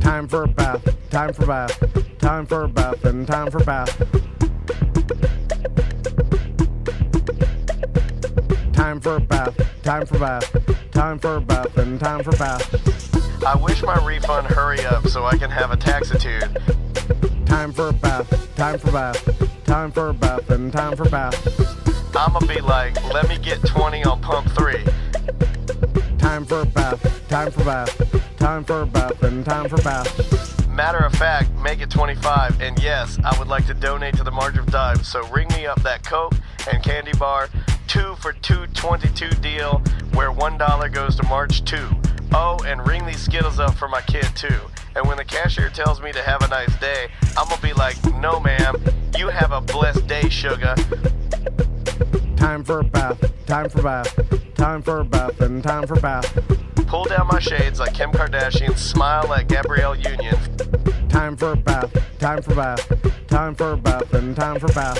Time for a bath, time for bath, time for a bath, and time for bath. Time for a bath, time for bath, time for a bath, and time for bath. I wish my refund hurry up so I can have a taxitude. Time for a bath, time for bath, time for a bath, and time for bath. I'ma be like, let me get 20 on pump 3. Time for a bath, time for bath, time for a bath, and time for bath. Matter of fact, make it 25, and yes, I would like to donate to the March of Dimes, so ring me up that Coke and candy bar 2 for $2.22 deal where $1 goes to March 2. Oh, and ring these Skittles up for my kid too. And when the cashier tells me to have a nice day, I'm gonna be like, no ma'am, you have a blessed day, sugar. Time for a bath, time for bath, time for a bath, and time for bath. Pull down my shades like Kim Kardashian, smile like Gabrielle Union. Time for a bath, time for bath, time for a bath, and time for bath.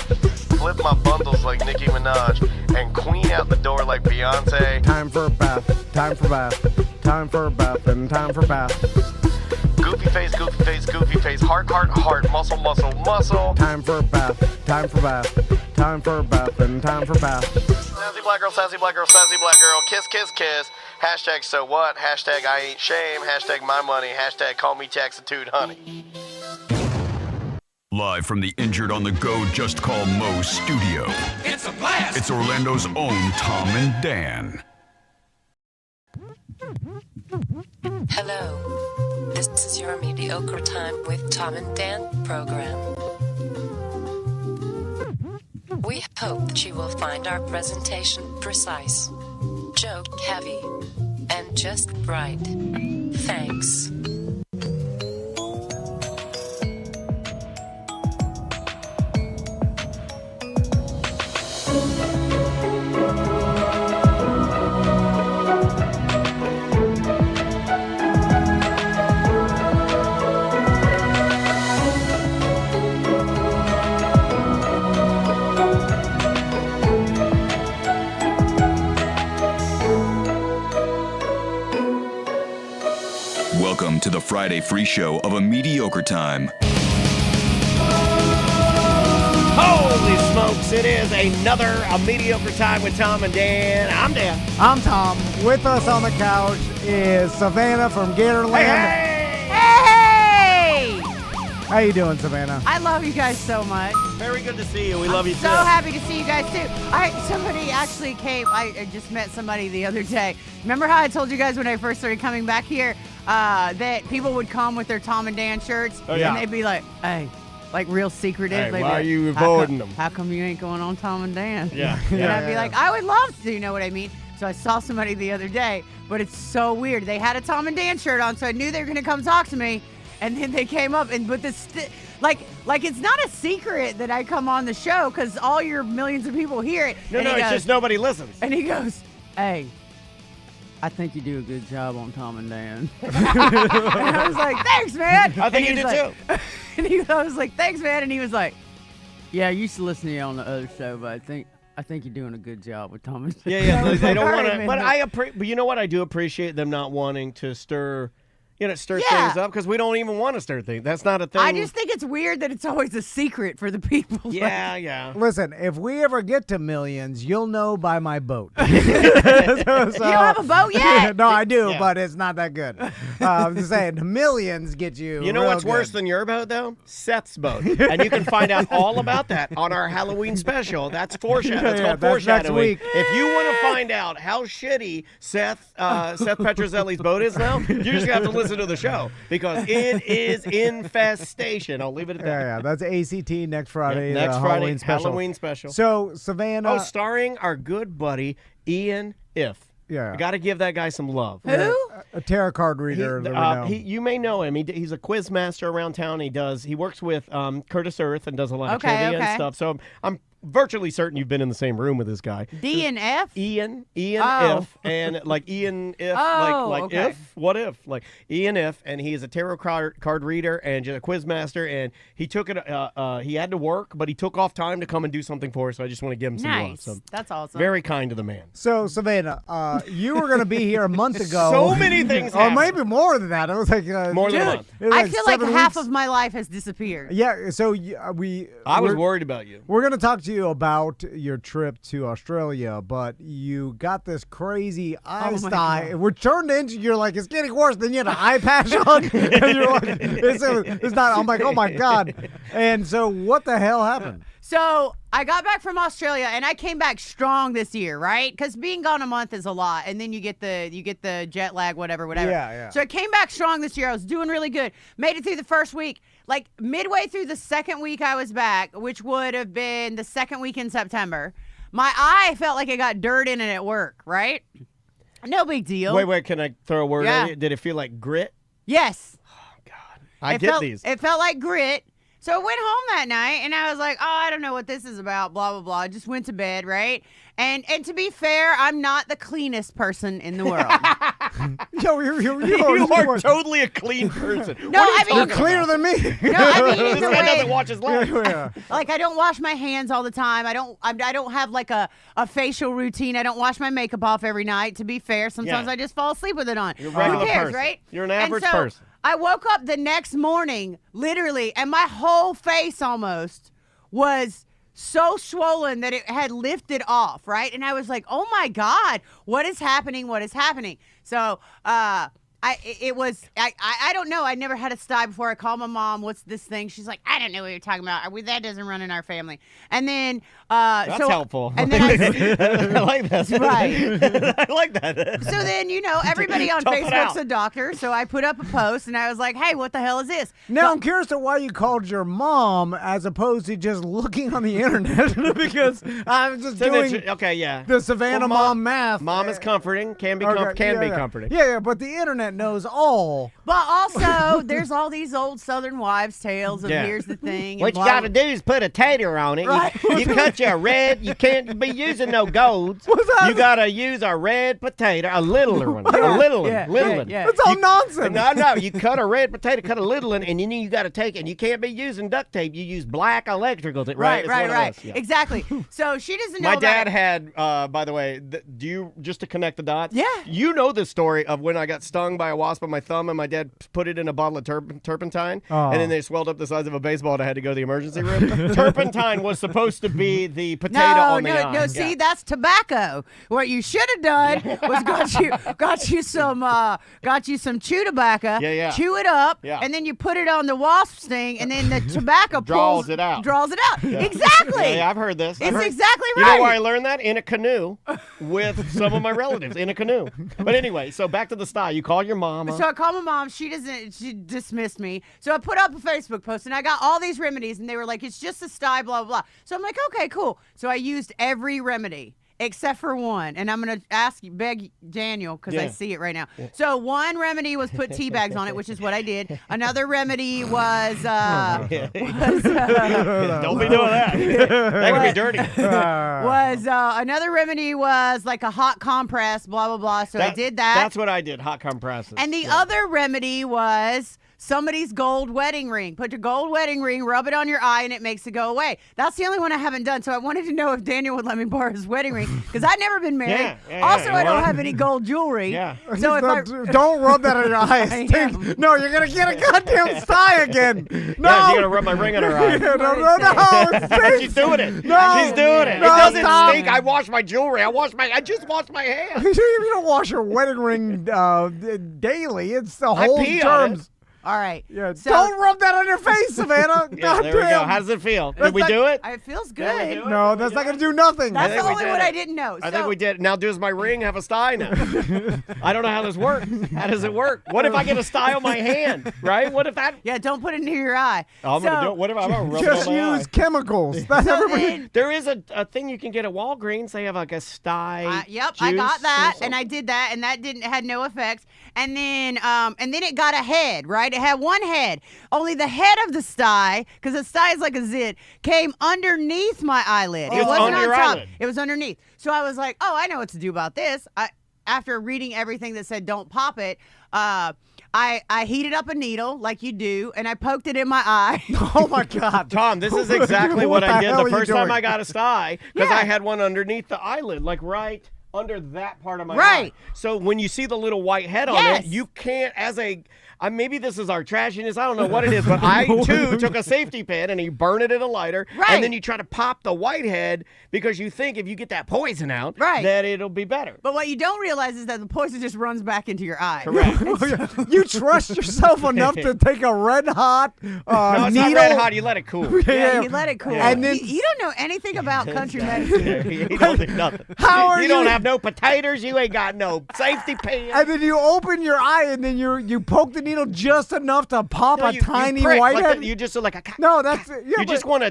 Flip my bundles like Nicki Minaj and queen out the door like Beyonce. Time for a bath, time for bath, time for a bath, and time for bath. Goofy face, goofy face, goofy face, heart, heart, heart, muscle, muscle, muscle. Time for a bath, time for bath, time for a bath, and time for bath. Sassy black girl, sassy black girl, sassy black girl, kiss, kiss, kiss. Hashtag so what, hashtag I ain't shame, hashtag my money, hashtag call me taxitude honey. Live from the Injured on the Go Just Call Mo studio. It's a blast! It's Orlando's own Tom and Dan. Hello. This is your Mediocre Time with Tom and Dan program. We hope that you will find our presentation precise, joke heavy, and just right. Thanks. Welcome to the Friday free show of A Mediocre Time. Holy smokes, it is another A Mediocre Time with Tom and Dan. I'm Dan. I'm Tom. With us on the couch is Savannah from Gatorland. Hey! Hey! How you doing, Savannah? I love you guys so much. Very good to see you. We love you So too. happy to see you guys too. Somebody actually came. I just met somebody the other day. Remember how I told you guys when I first started coming back here that people would come with their Tom and Dan shirts, Oh, yeah. and they'd be like, "Hey," like real secretive. Hey, They'd be why are like, you "How come- avoiding them?" How come you ain't going on Tom and Dan? Yeah, And yeah. I'd be like, I would love to. You know what I mean? So I saw somebody the other day, but it's so weird. They had a Tom and Dan shirt on, so I knew they were gonna come talk to me, and then they came up and with this. Like it's not a secret that I come on the show because all your millions of people hear it. No, And he it's goes- just nobody listens. And he goes, "Hey, I think you do a good job on Tom and Dan." And I was like, "Thanks, man." I think And you he's do like, And I was like, "Thanks, man." And he was like, "Yeah, I used to listen to you on the other show, but I think you're doing a good job with Tom and Dan." Yeah, I was they like, don't "All want right, to. man." But you know what? I do appreciate them not wanting to stir Yeah. things up because we don't even want to stir things. That's not a thing. I just think it's weird that it's always a secret for the people. Yeah, yeah. Listen, if we ever get to millions, you'll know by my boat. You don't have a boat yet? No, I do, Yeah. but it's not that good. I'm just saying, millions get you. You know real what's worse good. than your boat, though? Seth's boat. And you can find out all about that on our Halloween special. That's foreshadowing. That's Yeah, called that's next foreshadowing. week. If you want to find out how shitty Seth Petrozelli's boat is now, you're just going to have to listen to the show because it is infestation. I'll leave it at that. Yeah, that's ACT next Friday. Next the Friday, Halloween special. Halloween special. So, Savannah. Oh, starring our good buddy Ian If. Yeah. I got to give that guy some love. Who? a tarot card reader that we know. You may know him. He's a quiz master around town. He works with Curtis Earth and does a lot of Okay, trivia okay. and stuff. So I'm virtually certain you've been in the same room with this guy. D and F? Ian Oh. If, and like Ian if, Oh, like okay. if, what if, like Ian if, and he is a tarot card reader and just a quiz master, and he took it. He had to work, but he took off time to come and do something for us. So I just want to give him some love. Nice. So That's awesome. very kind to the man. So, Savannah, you were going to be here a month ago. So many things Or happened. maybe more than that. It was like More than a Dude, month. it was I feel like 7 half weeks. of my life has disappeared. Yeah, so I was we're- worried about you. We're going to talk to you about your trip to Australia, but you got this crazy eye my dye. God. We're turned into, you're like, it's getting worse. Then you had an eye patch on. And you're like, it's not, I'm like, oh my God. And so what the hell happened? So I got back from Australia and I came back strong this year, right? Because being gone a month is a lot, and then you get the jet lag, whatever. Yeah. So I came back strong this year. I was doing really good. Made it through the first week. Like midway through the second week I was back, which would have been the second week in September, my eye felt like it got dirt in it at work, right? No big deal. Wait, can I throw a word Yeah. at you? Did it feel like grit? Yes. I It get felt, these. It felt like grit. So I went home that night and I was like, oh, I don't know what this is about, blah, blah, blah. I just went to bed, right? And to be fair, I'm not the cleanest person in the world. Yo, You are totally a clean person. No, I mean, You're cleaner than me. no, I mean, in This the guy doesn't way, watch his legs. Yeah. like I don't wash my hands all the time. I don't have like a facial routine. I don't wash my makeup off every night. To be fair, sometimes Yeah. I just fall asleep with it on. You're a regular Who cares, person. right? You're an And average so person. I woke up the next morning, literally, and my whole face almost was so swollen that it had lifted off, right? And I was like, oh my God, what is happening? What is happening? So, I don't know. I never had a sty before. I called my mom. What's this thing? She's like, I don't know what you're talking about. That doesn't run in our family. And then, That's so, helpful. And then I like that. Right. I like that. So then, everybody on Tough it Facebook's out. a doctor. So I put up a post and I was like, hey, what the hell is this? Now, I'm curious to why you called your mom as opposed to just looking on the internet because I'm just doing Okay, yeah. the Savannah Well, mom math. Mom is comforting. Can be Okay, yeah. comforting. Yeah, but the internet knows all. But also, there's all these old Southern wives' tales of Yeah. here's the thing. and What you blah, got to do is put a tater on it. Right. You cut you a red. You can't be using no golds. You got to use a red potato, a littler one. A little one. Yeah, little yeah, one. yeah. That's all nonsense. No. You cut a red potato, cut a little one, and then you got to take it. And you can't be using duct tape. You use black electrical tape. Right, It's one of right. those, yeah. Exactly. So she doesn't know My about dad it. had, by the way, do you, just to connect the dots? Yeah. You know the story of when I got stung by a wasp on my thumb and my dad put it in a bottle of turpentine, Oh. and then they swelled up the size of a baseball and I had to go to the emergency room. Turpentine was supposed to be the potato on the eye. No. See, that's tobacco. What you should have done was got you some chew tobacco. Yeah. Chew it up, Yeah. and then you put it on the wasp sting, and then the tobacco Draws pulls, it out. Draws it out. Exactly. Yeah, I've heard this. It's I've heard- exactly You know right. where I learned that? In a canoe with some of my relatives in a canoe. But anyway, so back to the style. You call your mama. So I called my mom. She dismissed me. So I put up a Facebook post and I got all these remedies and they were like, it's just a sty, blah, blah, blah. So I'm like, okay, cool. So I used every remedy except for one. And I'm going to beg Daniel because I Yeah. see it right now. So one remedy was put tea bags on it, which is what I did. Another remedy was, Don't be doing that. That could be dirty. another remedy was like a hot compress, blah, blah, blah. So I did that. That's what I did. Hot compresses. And the other remedy was somebody's gold wedding ring. Put your gold wedding ring, rub it on your eye, and it makes it go away. That's the only one I haven't done. So I wanted to know if Daniel would let me borrow his wedding ring because I've never been married. Yeah, also, you I don't wanna- have any gold jewelry. Yeah. So if I Don't rub that on your eyes. I Stink. am. No, you're going to get a goddamn sty again. No. Yeah, she's going to rub my ring on her eye. No. It stinks. She's doing it. No. She's doing it. No, It doesn't stop. stink. I wash my jewelry. I just washed my hands. You don't wash your wedding ring daily. It's the I whole pee on terms. all right. Yeah, So- don't rub that on your face, Savannah. Yeah, there we go. Goddamn. How does it feel? That's Did we like- do it? It feels Did we good. do it? No, that's not going to do nothing. That's think the we only did one it. I didn't know. I think we did. Now, does my ring have a sty now? I don't know how this works. How does it work? What if I get a sty on my hand? Right? What if that? Yeah, don't put it near your eye. Oh, I'm gonna do it. What if I'm gonna rub Just it on my use eye? chemicals. That's So everybody. then- There is a thing you can get at Walgreens. They have like a sty. Yep, I got juice that, or and I did that, and that had no effects. And then it got a head, right? I had one head. Only the head of the sty, because the sty is like a zit, came underneath my eyelid. It was wasn't under on your top. eyelid. It was underneath. So I was like, oh, I know what to do about this. After reading everything that said don't pop it, I heated up a needle like you do, and I poked it in my eye. Oh my God, Tom, this is exactly what I did hell are the you first time doing? I got a sty, because Yeah. I had one underneath the eyelid, like right under that part of my Right. eye. So when you see the little white head on Yes. it, you can't, maybe this is our trashiness, I don't know what it is, but I too took a safety pin and you burn it in a lighter, Right. and then you try to pop the white head because you think if you get that poison out, Right. that it'll be better. But what you don't realize is that the poison just runs back into your eye. Correct. You trust yourself enough to take a red hot No, it's needle. not red hot, you let it cool. Yeah, you let it cool. And then- you don't know anything about country medicine. You don't do nothing. How are you don't you- have no potatoes, you ain't got no safety pin. And then you open your eye, and then you poke the needle just enough to pop No, a you tiny prick, like whitehead. you just like a No, that's yeah. you just want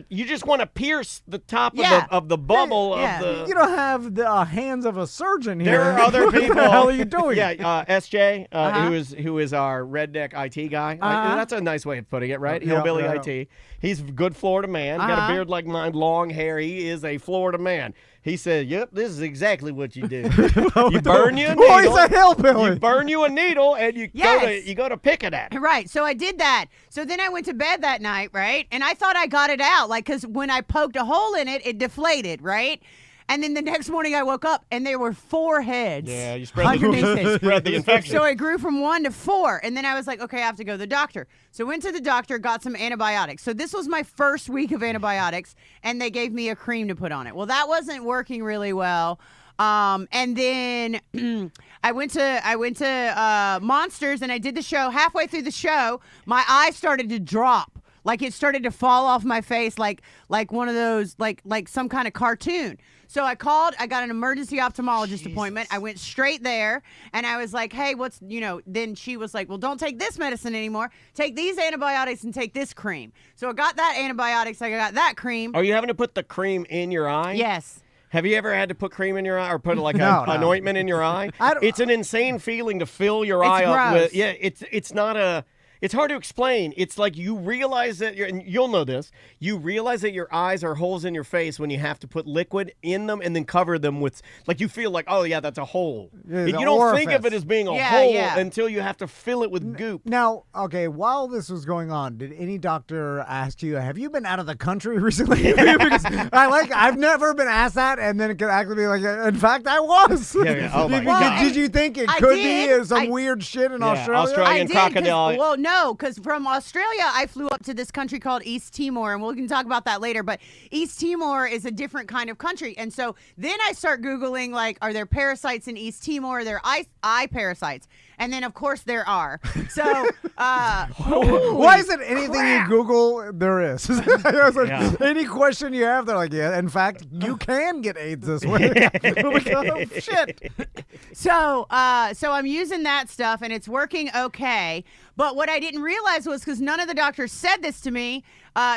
to pierce the top Yeah. of the bubble Yeah. of the. You don't have the hands of a surgeon here. There are other people. What the hell are you doing? Yeah, SJ, Uh-huh. who is our redneck IT guy. Uh-huh. That's a nice way of putting it, right? Yeah, Hillbilly yeah. IT. He's a good Florida man. Got a Uh-huh. beard like mine, long hair. He is a Florida man. He said, "Yep, this is exactly what you do. You burn you a needle. Oh, he's a hillbilly. You burn you a needle, and you Yes. go to pick it at. Right. So I did that. So then I went to bed that night, right? And I thought I got it out, like, because when I poked a hole in it, it deflated, right? And then the next morning I woke up and there were 4 heads. Yeah, you spread underneath the, it. spread the infection. So it grew from 1 to 4. And then I was like, okay, I have to go to the doctor. So went to the doctor, got some antibiotics. So this was my first week of antibiotics, and they gave me a cream to put on it. Well, that wasn't working really well. And then I went to Monsters, and I did the show. Halfway through the show, my eye started to drop. Like it started to fall off my face, like one of those, like some kind of cartoon. So I called. I got an emergency ophthalmologist appointment. I went straight there, and I was like, "Hey, Then she was like, "Well, don't take this medicine anymore. Take these antibiotics and take this cream." So I got that antibiotics. I got that cream. Are you having to put the cream in your eye? Yes. Have you ever had to put cream in your eye or put like No, an ointment in your eye? It's an insane feeling to fill your eye up gross. with. Yeah, it's not a. It's hard to explain. It's like you realize that and you'll know this. You realize that your eyes are holes in your face when you have to put liquid in them and then cover them with, like you feel like, oh yeah, that's a hole. Yeah, And the you don't think of orifice. it as being a Yeah, hole yeah. until you have to fill it with goop. Now, okay, while this was going on, did any doctor ask you, have you been out of the country recently? Because I've never been asked that, and then it could actually be like, in fact, I was. Yeah. Oh, my Did- God. Did you think it I could did. be some I- weird shit in Yeah, Australia? Australia. I and did, 'cause- crocodile. Well, no, because from Australia, I flew up to this country called East Timor, and we can talk about that later. But East Timor is a different kind of country, and so then I start googling like, are there parasites in East Timor? Are there eye parasites? And then of course there are. So Why is it anything crap. you Google, there is? I was like, Yeah. any question you have, they're like, yeah, in fact, you can get AIDS this way. Oh, shit. So I'm using that stuff, and it's working okay. But what I didn't realize was, because none of the doctors said this to me,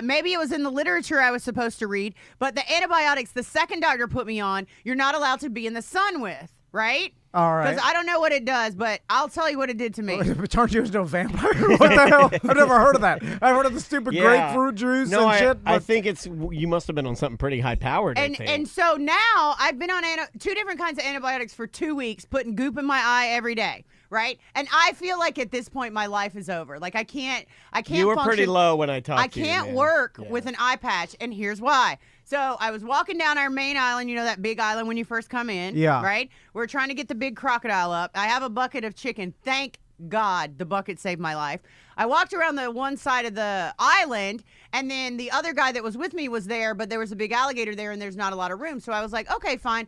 maybe it was in the literature I was supposed to read, but the antibiotics the second doctor put me on, you're not allowed to be in the sun with, right? All right. Because I don't know what it does, but I'll tell you what it did to me. It turned you into a vampire? What the hell? I've never heard of that. I've heard of the stupid Yeah. grapefruit juice No, and shit. I but- think you must have been on something pretty high powered. And so now I've been on 2 different kinds of antibiotics for 2 weeks, putting goop in my eye every day, right? And I feel like at this point my life is over. Like I can't you were pretty function. low when I talked I to you. can't man. work Yeah. with an eye patch, and here's why. So I was walking down our main island, you know, that big island when you first come in, Yeah. right? We're trying to get the big crocodile up. I have a bucket of chicken. Thank God the bucket saved my life. I walked around the one side of the island, and then the other guy that was with me was there, but there was a big alligator there, and there's not a lot of room. So I was like, okay, fine.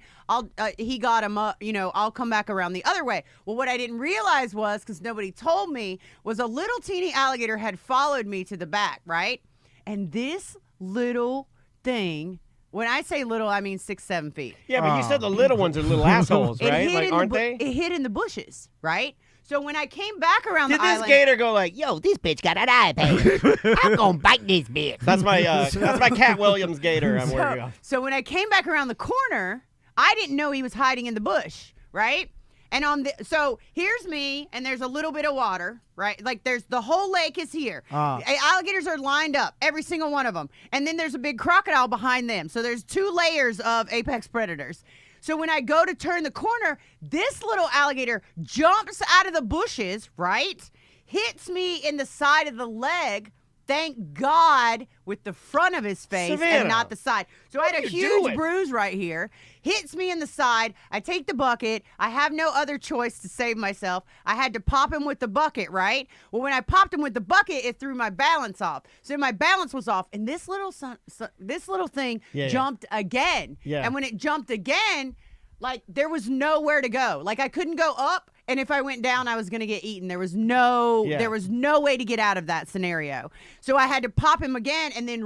He got him up, I'll come back around the other way. Well, what I didn't realize was, because nobody told me, was a little teeny alligator had followed me to the back, right? And this little thing, when I say little, I mean 6-7 feet. Yeah, but you said the little ones are little assholes, It right? hid Like, in aren't the they? It hid in the bushes, right? So when I came back around Did the this island, gator go like, yo, this bitch got an eye patch. I'm gonna bite this bitch. That's my Cat Williams gator I'm working on. So when I came back around the corner, I didn't know he was hiding in the bush, right? And so here's me, and there's a little bit of water, right? Like there's the whole lake is here. Alligators are lined up, every single one of them. And then there's a big crocodile behind them. So there's 2 layers of apex predators. So when I go to turn the corner, this little alligator jumps out of the bushes, right? Hits me in the side of the leg. Thank God, with the front of his face and not the side. So I had a huge bruise right here. Hits me in the side. I take the bucket. I have no other choice to save myself. I had to pop him with the bucket, right? Well, when I popped him with the bucket, it threw my balance off. So my balance was off, and this little thing jumped again. Yeah. And when it jumped again, like there was nowhere to go. Like I couldn't go up. And if I went down, I was going to get eaten. There was no way to get out of that scenario. So I had to pop him again and then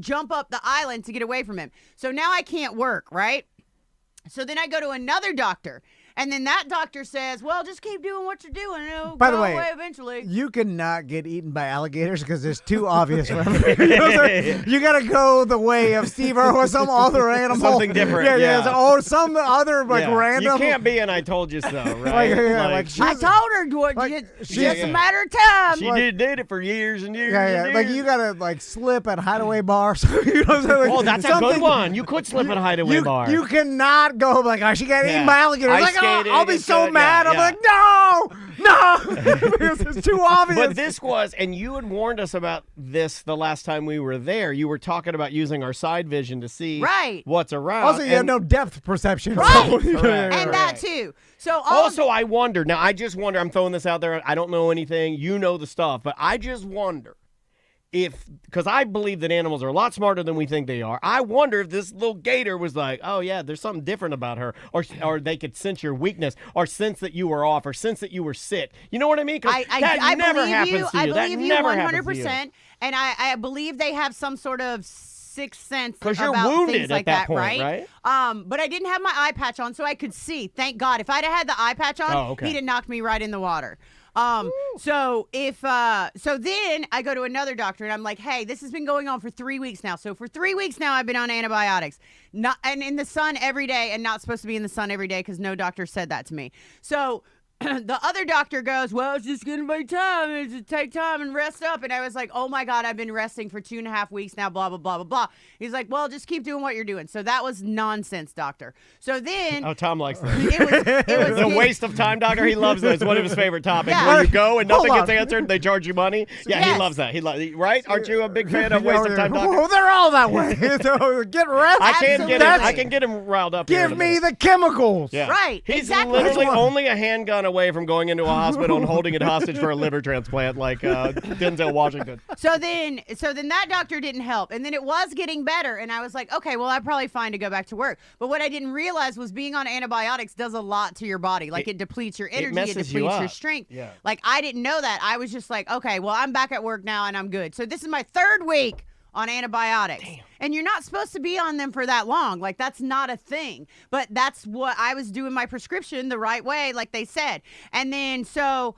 jump up the island to get away from him. So now I can't work, right? So then I go to another doctor. And then that doctor says, well, just keep doing what you're doing. It'll By the go way, away eventually. You cannot get eaten by alligators because it's too obvious. You got to go the way of Steve or some other animal. Something different. Yeah. Or some other random. You can't be an I told you so, right? I told her just a matter of time. She did it for years and years. Yeah. Like you got to slip at hideaway bars. You know what I'm saying? Oh, that's a good one. You could slip at a hideaway bar. You cannot go like, oh, she got eaten by alligators. Like, I'll be so mad. I'm like, no, because it's too obvious. But this was, and you had warned us about this the last time we were there. You were talking about using our side vision to see what's around. Also, you have no depth perception. Right. And that too. So also, I wonder, now I just wonder, I'm throwing this out there, I don't know anything, you know the stuff, but I just wonder because I believe that animals are a lot smarter than we think they are. I wonder if this little gator was like, oh yeah, there's something different about her, or they could sense your weakness, or sense that you were off, or sense that you were sick. You know what I mean? That never happens to you. I believe you 100%, and I believe they have some sort of sixth sense because you're about wounded things like at that point, right? But I didn't have my eye patch on, so I could see. Thank God. If I'd have had the eye patch on, he'd have knocked me right in the water. So then I go to another doctor and I'm like, hey, this has been going on for 3 weeks now. So for 3 weeks now, I've been on antibiotics, and in the sun every day, and not supposed to be in the sun every day because no doctor said that to me. So the other doctor goes, well, it's just going to be time. It's just take time and rest up. And I was like, oh my God, I've been resting for 2.5 weeks now, blah, blah, blah, blah, blah. He's like, well, just keep doing what you're doing. So that was nonsense, doctor. So then. Oh, Tom likes that. It was the waste of time, doctor. He loves that. It's one of his favorite topics. Yeah. Where you go and nothing gets answered, they charge you money. Yeah, yes. He loves that. Right? Aren't you a big fan of waste of time, doctor? Well, they're all that way. So get rest. I can get him riled up. Give me the chemicals. Yeah. Right. He's literally only a handgun away from going into a hospital and holding it hostage for a liver transplant like Denzel Washington. So then that doctor didn't help. And then it was getting better. And I was like, okay, well, I'm probably fine to go back to work. But what I didn't realize was being on antibiotics does a lot to your body. Like it depletes your energy. It depletes your strength. Yeah. Like I didn't know that. I was just like, okay, well, I'm back at work now and I'm good. So this is my 3rd week on antibiotics. Damn. And you're not supposed to be on them for that long. Like that's not a thing. But that's what I was doing my prescription the right way, like they said. And then so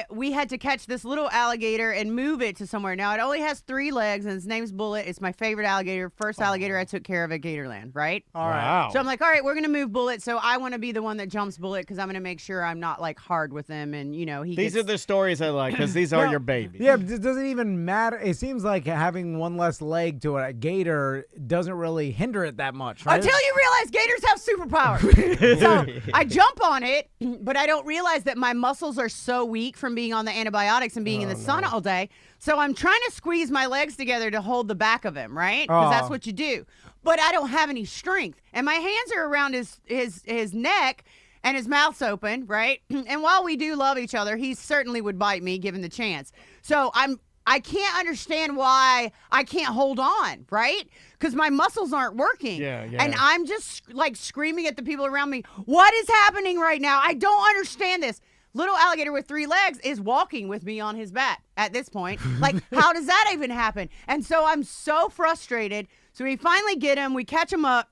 we had to catch this little alligator and move it to somewhere. Now it only has 3 legs and its name's Bullet. It's my favorite alligator. First alligator I took care of at Gatorland, right? All right. Wow. So I'm like, all right, we're gonna move Bullet. So I want to be the one that jumps Bullet because I'm gonna make sure I'm not like hard with him. And these are the stories I like because these are your babies. Yeah, but it doesn't even matter. It seems like having one less leg to a gator doesn't really hinder it that much, right? Until you realize gators have superpowers. So I jump on it, but I don't realize that my muscles are so weak from being on the antibiotics and being in the sun all day. So I'm trying to squeeze my legs together to hold the back of him, right? Because that's what you do. But I don't have any strength. And my hands are around his neck and his mouth's open, right? And while we do love each other, he certainly would bite me given the chance. So I can't understand why I can't hold on, right? Because my muscles aren't working. Yeah. And I'm just like screaming at the people around me, what is happening right now? I don't understand this. Little alligator with 3 legs is walking with me on his back at this point. Like, how does that even happen? And so I'm so frustrated. So we finally get him. We catch him up.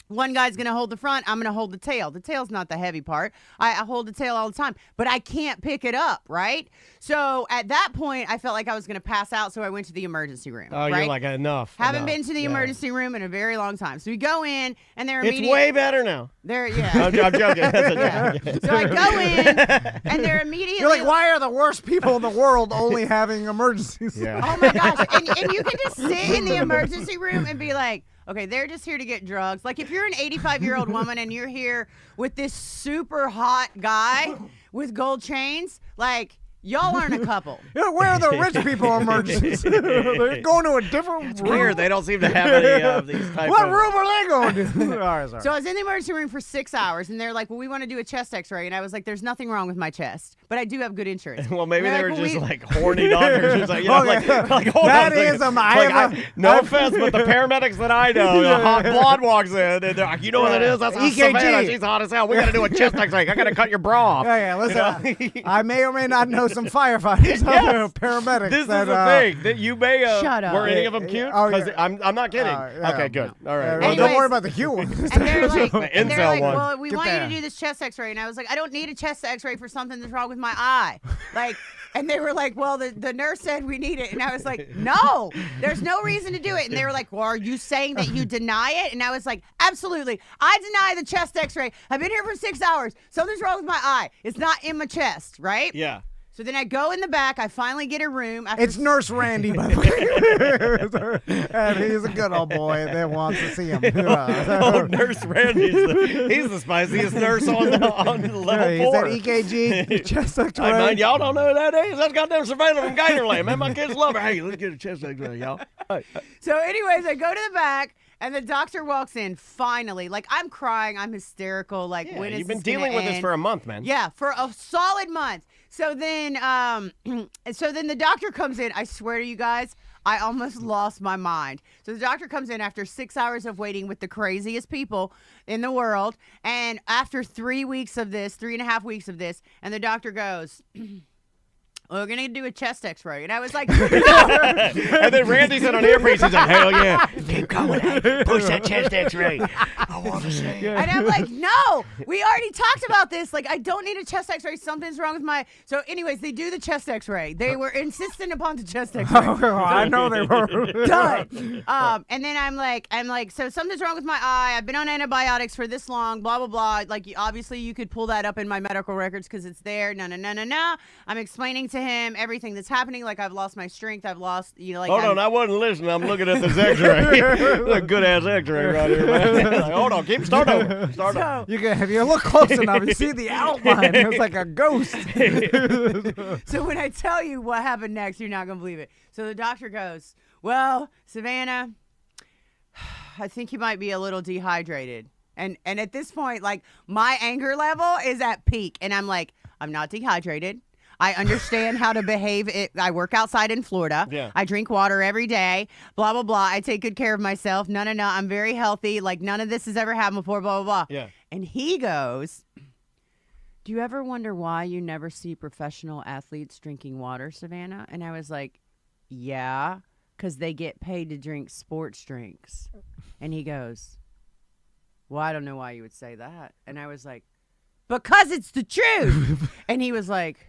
One guy's going to hold the front. I'm going to hold the tail. The tail's not the heavy part. I hold the tail all the time, but I can't pick it up, right? So at that point, I felt like I was going to pass out, so I went to the emergency room. Oh, right? you're like, enough. Haven't enough. been to the emergency room in a very long time. So we go in, and they're It's way better now. yeah. I'm joking. That's a Yeah. joke. So I go in, and they're immediately. You're like, why are the worst people in the world only having emergencies? Yeah. Oh my gosh! And you can just sit in the emergency room and be like, okay, they're just here to get drugs. Like if you're an 85-year-old woman and you're here with this super hot guy with gold chains, like. Y'all aren't a couple. Yeah, where are the rich people emergencies? They're going to a different room. Weird. They don't seem to have any of these type What of... room are they going to? All right, sorry. So I was in the emergency room for 6 hours, and they're like, well, we want to do a chest x-ray. And I was like, there's nothing wrong with my chest, but I do have good insurance. Well, maybe They're they were like, well, just like horny doctors. Just like, you know, Okay. like hold That on. is No offense, but the paramedics that I know, the hot blonde walks in, and they're like, you know what it is? That's EKG. Savannah. She's hot as hell. We got to do a chest x-ray. I got to cut your bra off. Yeah, listen, I may or may not know some firefighters, paramedics. This that, is the thing that you may have. Shut up. Were any of them cute? Oh, yeah. Because I'm not kidding. yeah. Okay, good. All right. Well, Well, don't Anyways. worry about the cute ones. And they're like, The and they're incel like one. well, we Get want there. you to do this chest x-ray. And I was like, I don't need a chest x-ray for something that's wrong with my eye. Like, and they were like, well, the nurse said we need it. And I was like, no, there's no reason to do it. And they were like, well, are you saying that you deny it? And I was like, absolutely. I deny the chest x-ray. I've been here for 6 hours. Something's wrong with my eye. It's not in my chest, right? yeah. So then I go in the back. I finally get a room. After It's Nurse Randy, by the way. And he's a good old boy that wants to see him. Oh, Nurse Randy's he's the spiciest nurse on level He's 4. at EKG, chest Hey, x-ray. man, y'all don't know who that is? That's goddamn Savannah from Gainerland. Man, my kids love her. Hey, let's get a chest x-ray, y'all. Hey. So, anyways, I go to the back, and the doctor walks in. Finally, like I'm crying, I'm hysterical. Like, Yeah, when is you've been this gonna dealing with this end? for a month, man. Yeah, for a solid month. So then, the doctor comes in. I swear to you guys, I almost lost my mind. So the doctor comes in after 6 hours of waiting with the craziest people in the world, and after 3 weeks of this, 3.5 weeks of this, and the doctor goes. We're going to do a chest x-ray. And I was like, no. And then Randy's in an earpiece. He's like, hell yeah. Keep going. Push that chest x-ray. I want to see it. And I'm like, no, we already talked about this. Like, I don't need a chest x-ray. Something's wrong with my... So anyways, they do the chest x-ray. They were insistent upon the chest x-ray. I know they were. Done. And then I'm like, so something's wrong with my eye. I've been on antibiotics for this long, blah, blah, blah. Like, obviously you could pull that up in my medical records because it's there. No. I'm explaining to him everything that's happening. Like, I've lost my strength. I've lost, like... Hold on, I wasn't listening. I'm looking at this x-ray. A good-ass x-ray right here, man. Like, hold on, start over. So, If you look close enough, you see the outline. It's like a ghost. So when I tell you what happened next, you're not going to believe it. So the doctor goes, well, Savannah, I think you might be a little dehydrated. And at this point, like, my anger level is at peak. And I'm like, I'm not dehydrated. I understand how to behave. I work outside in Florida. Yeah. I drink water every day. Blah, blah, blah. I take good care of myself. No. I'm very healthy. Like, none of this has ever happened before, blah, blah, blah. Yeah. And he goes, do you ever wonder why you never see professional athletes drinking water, Savannah? And I was like, yeah, because they get paid to drink sports drinks. And he goes, well, I don't know why you would say that. And I was like, because it's the truth. And he was like,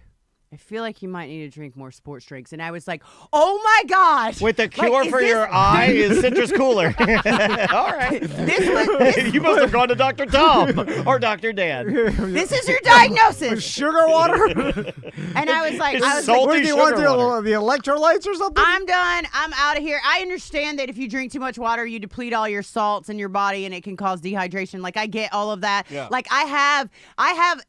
I feel like you might need to drink more sports drinks. And I was like, oh my gosh. With the cure for your eye is citrus cooler. All right. You must have gone to Dr. Tom or Dr. Dan. This is your diagnosis. Sugar water? And I was like, Salty What do you sugar want, water. the electrolytes or something? I'm done. I'm out of here. I understand that if you drink too much water, you deplete all your salts in your body and it can cause dehydration. Like, I get all of that. Yeah. Like, I have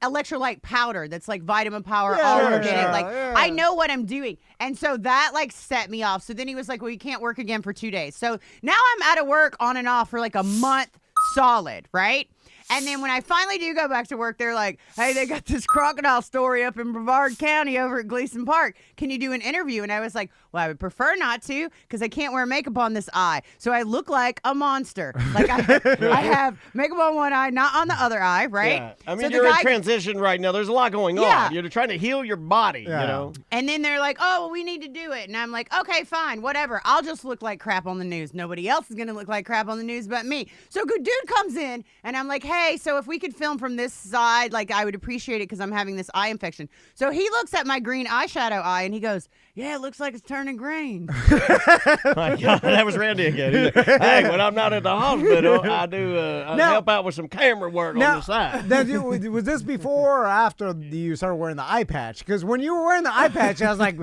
electrolyte powder that's like vitamin power Yeah, all sure, organic. Like, yeah. I know what I'm doing. And so that like set me off. So then he was like, well, you can't work again for 2 days. So now I'm out of work on and off for like a month solid, right? And then when I finally do go back to work, they're like, hey, they got this crocodile story up in Brevard County over at Gleason Park. Can you do an interview? And I was like, well, I would prefer not to because I can't wear makeup on this eye. So I look like a monster. Like I have makeup on one eye, not on the other eye, right? Yeah. I mean, So the you're in guy- transition right now. There's a lot going Yeah. on. You're trying to heal your body, Yeah. you know? And then they're like, oh, well, we need to do it. And I'm like, okay, fine, whatever. I'll just look like crap on the news. Nobody else is going to look like crap on the news but me. So good dude comes in, and I'm like, hey, so if we could film from this side, like, I would appreciate it because I'm having this eye infection. So he looks at my green eyeshadow eye, and he goes, yeah, it looks like it's turning green. My God, that was Randy again. He's like, hey, when I'm not at the hospital, I do I Now- help out with some camera work on the side. Now, was this before or after you started wearing the eye patch? Because when you were wearing the eye patch, I was like,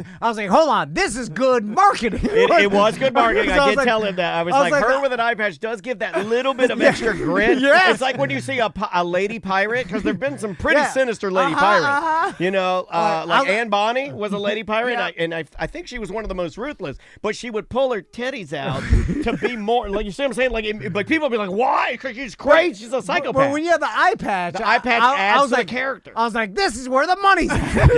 hold on, this is good marketing. It was good marketing. So I was did like- tell him that. I was I was like, like, her with an eye patch does give that little bit of extra grit. Yes. It's like when you see a lady pirate, because there have been some pretty Yeah. sinister lady pirates. You know, like Anne Bonny was a lady pirate, Yeah. and I think she was one of the most ruthless, but she would pull her titties out to be more, like, you see what I'm saying? Like people would be like, why? Because she's crazy. She's a psychopath. But when you have the eye patch, The eye patch I adds was to the like, character. I was like, this is where the money's at.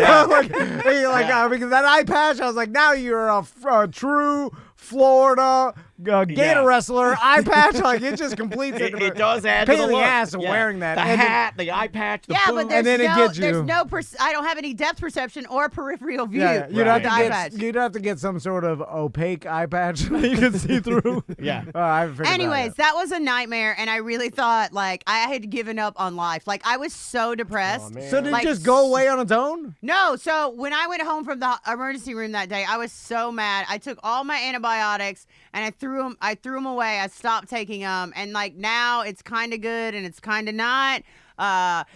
Because that eye patch, I was like, now you're a true Florida gator Yeah. wrestler. Eye patch, like it just completes it. It does add to pain the in the look. ass of Yeah. wearing that. The And then- hat, the eye patch, the Yeah, food. but there's then it no, gets you. there's no, I don't have any depth perception or peripheral view. Yeah, you'd with have the to eye get patch. you'd have to get some sort of opaque eye patch that you can see through. Yeah. I haven't figured that Anyways, out. that was a nightmare, and I really thought like I had given up on life. Like I was so depressed. So did like, it just go away on its own? No, so when I went home from the emergency room that day, I was so mad. I took all my antibiotics and I threw them away. I stopped taking them, and like now it's kind of good and it's kind of not.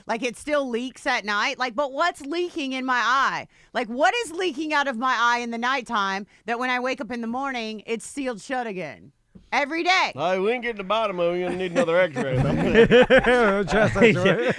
Like it still leaks at night. Like, but what's leaking in my eye? Like, what is leaking out of my eye in the nighttime that when I wake up in the morning, it's sealed shut again? Every day. We ain't getting the bottom of it. You're going to need another x-ray. Chest X-ray.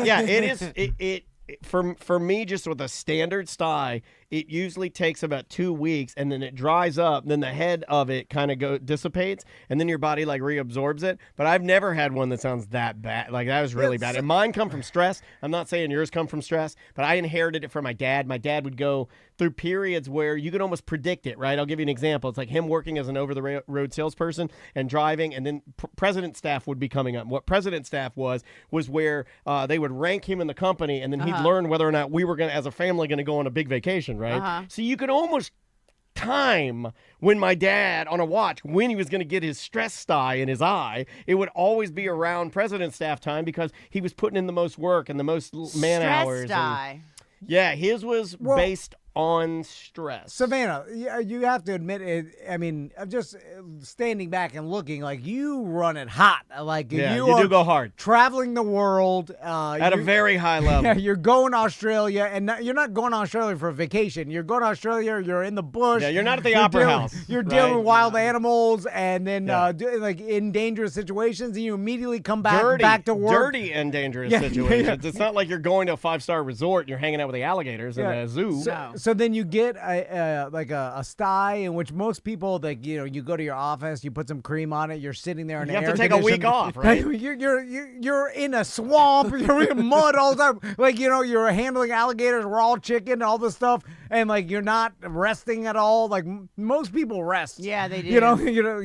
Yeah, it is. For me, just with a standard sty, it usually takes about 2 weeks, and then it dries up. Then the head of it kind of dissipates, and then your body like reabsorbs it. But I've never had one that sounds that bad. Like that was really bad. And mine come from stress. I'm not saying yours come from stress, but I inherited it from my dad. My dad would go through periods where you could almost predict it, right? I'll give you an example. It's like him working as an over-the-road salesperson and driving, and then president staff would be coming up. What president staff was where they would rank him in the company, and then he'd learn whether or not we were going to, as a family, going to go on a big vacation, right? So you could almost time when my dad on a watch when he was going to get his stress sty in his eye. It would always be around president staff time because he was putting in the most work and the most man hours. Stress dye. Yeah, his was based on stress. Savannah, you have to admit it. I mean, I'm just standing back and looking, like you run it hot. Like Yeah, you you are do go hard. traveling the world At a you're- very high level. Yeah, you're going to Australia, and you're not going to Australia for a vacation. You're going to Australia. You're in the bush. Yeah, you're not at the You're Opera dealing- House, You're right? dealing with wild animals, and then Yeah. like in dangerous situations, and you immediately come back to work. Dirty and dangerous Yeah, situations. yeah. It's not like you're going to a 5-star resort and you're hanging out with the alligators in a zoo. So then you get a sty in which most people, like, you go to your office, you put some cream on it, you're sitting there in You the have air to take a week conditioning- off, right? You're in a swamp, you're in mud all the time. Like, you're handling alligators, raw chicken, all this stuff, and like you're not resting at all. Like most people rest. Yeah, they do. You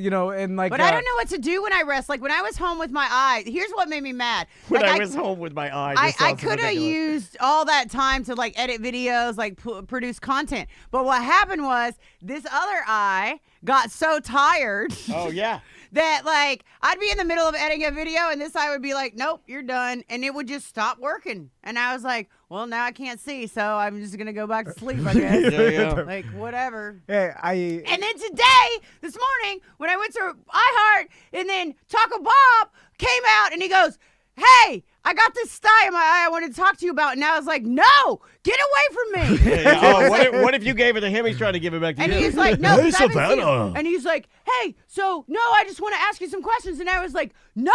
know, and like. But I don't know what to do when I rest. Like when I was home with my eye, here's what made me mad. When Like, I was home with my eye, I this sounds could have ridiculous. used all that time to like edit videos, like produce content. But what happened was this other eye got so tired Oh, yeah. that like I'd be in the middle of editing a video and this eye would be like, nope, you're done. And it would just stop working. And I was like, well, now I can't see. So I'm just going to go back to sleep, I guess. Yeah. Like whatever. Hey, And then this morning, when I went to iHeart, and then Taco Bob came out and he goes, hey, I got this sty in my eye I wanted to talk to you about. And I was like, no, get away from me. Yeah. Oh, what if you gave it to him? He's trying to give it back to And you. he's like, no, Hey, 'cause I haven't seen it." Savannah. And he's like, hey, so no, I just want to ask you some questions. And I was like, no,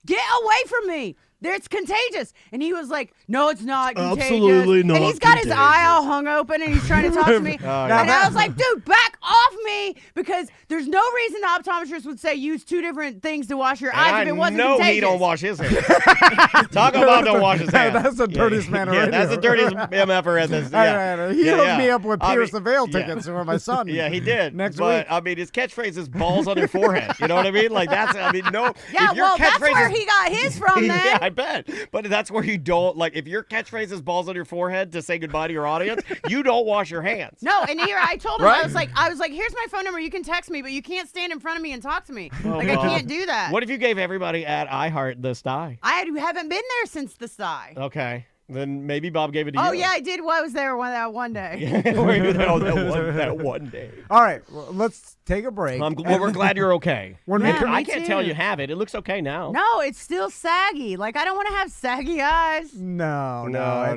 get away from me. It's contagious. And he was like, no, it's not contagious. Absolutely not And he's got his eye contagious. all hung open and he's trying to talk to me. yeah. And I was like, dude, back off me because there's no reason the optometrist would say use 2 different things to wash your eyes if it wasn't contagious. contagious. He don't wash his hands. Talk about don't wash his hands. That's the dirtiest man around. That's the dirtiest MFer in this. Yeah. He hooked me up with I Pierce mean, the Veil tickets for my son. Yeah, he did. Next but, week. I mean, his catchphrase is balls on your forehead. You know what I mean? Like, that's, I mean, no. Yeah, if your well, that's catchphrase where is- he got his from then. Yeah, I bet. But that's where you don't, like, if your catchphrase is balls on your forehead to say goodbye to your audience, you don't wash your hands. No, and here I told him, Right? I was like, here's my phone number. You can text me, but you can't stand in front of me and talk to me. Oh, I God. can't do that. What if you gave everybody at iHeart the sty? I haven't been there since the sty. Okay. Then maybe Bob gave it to you. Oh, yeah, I did. Well, I was there that one day. that one day. All right, well, let's take a break. Well, we're glad you're okay. We're Yeah, I me can't too. tell you have it. It looks okay now. No, it's still saggy. Like, I don't want to have saggy eyes. No.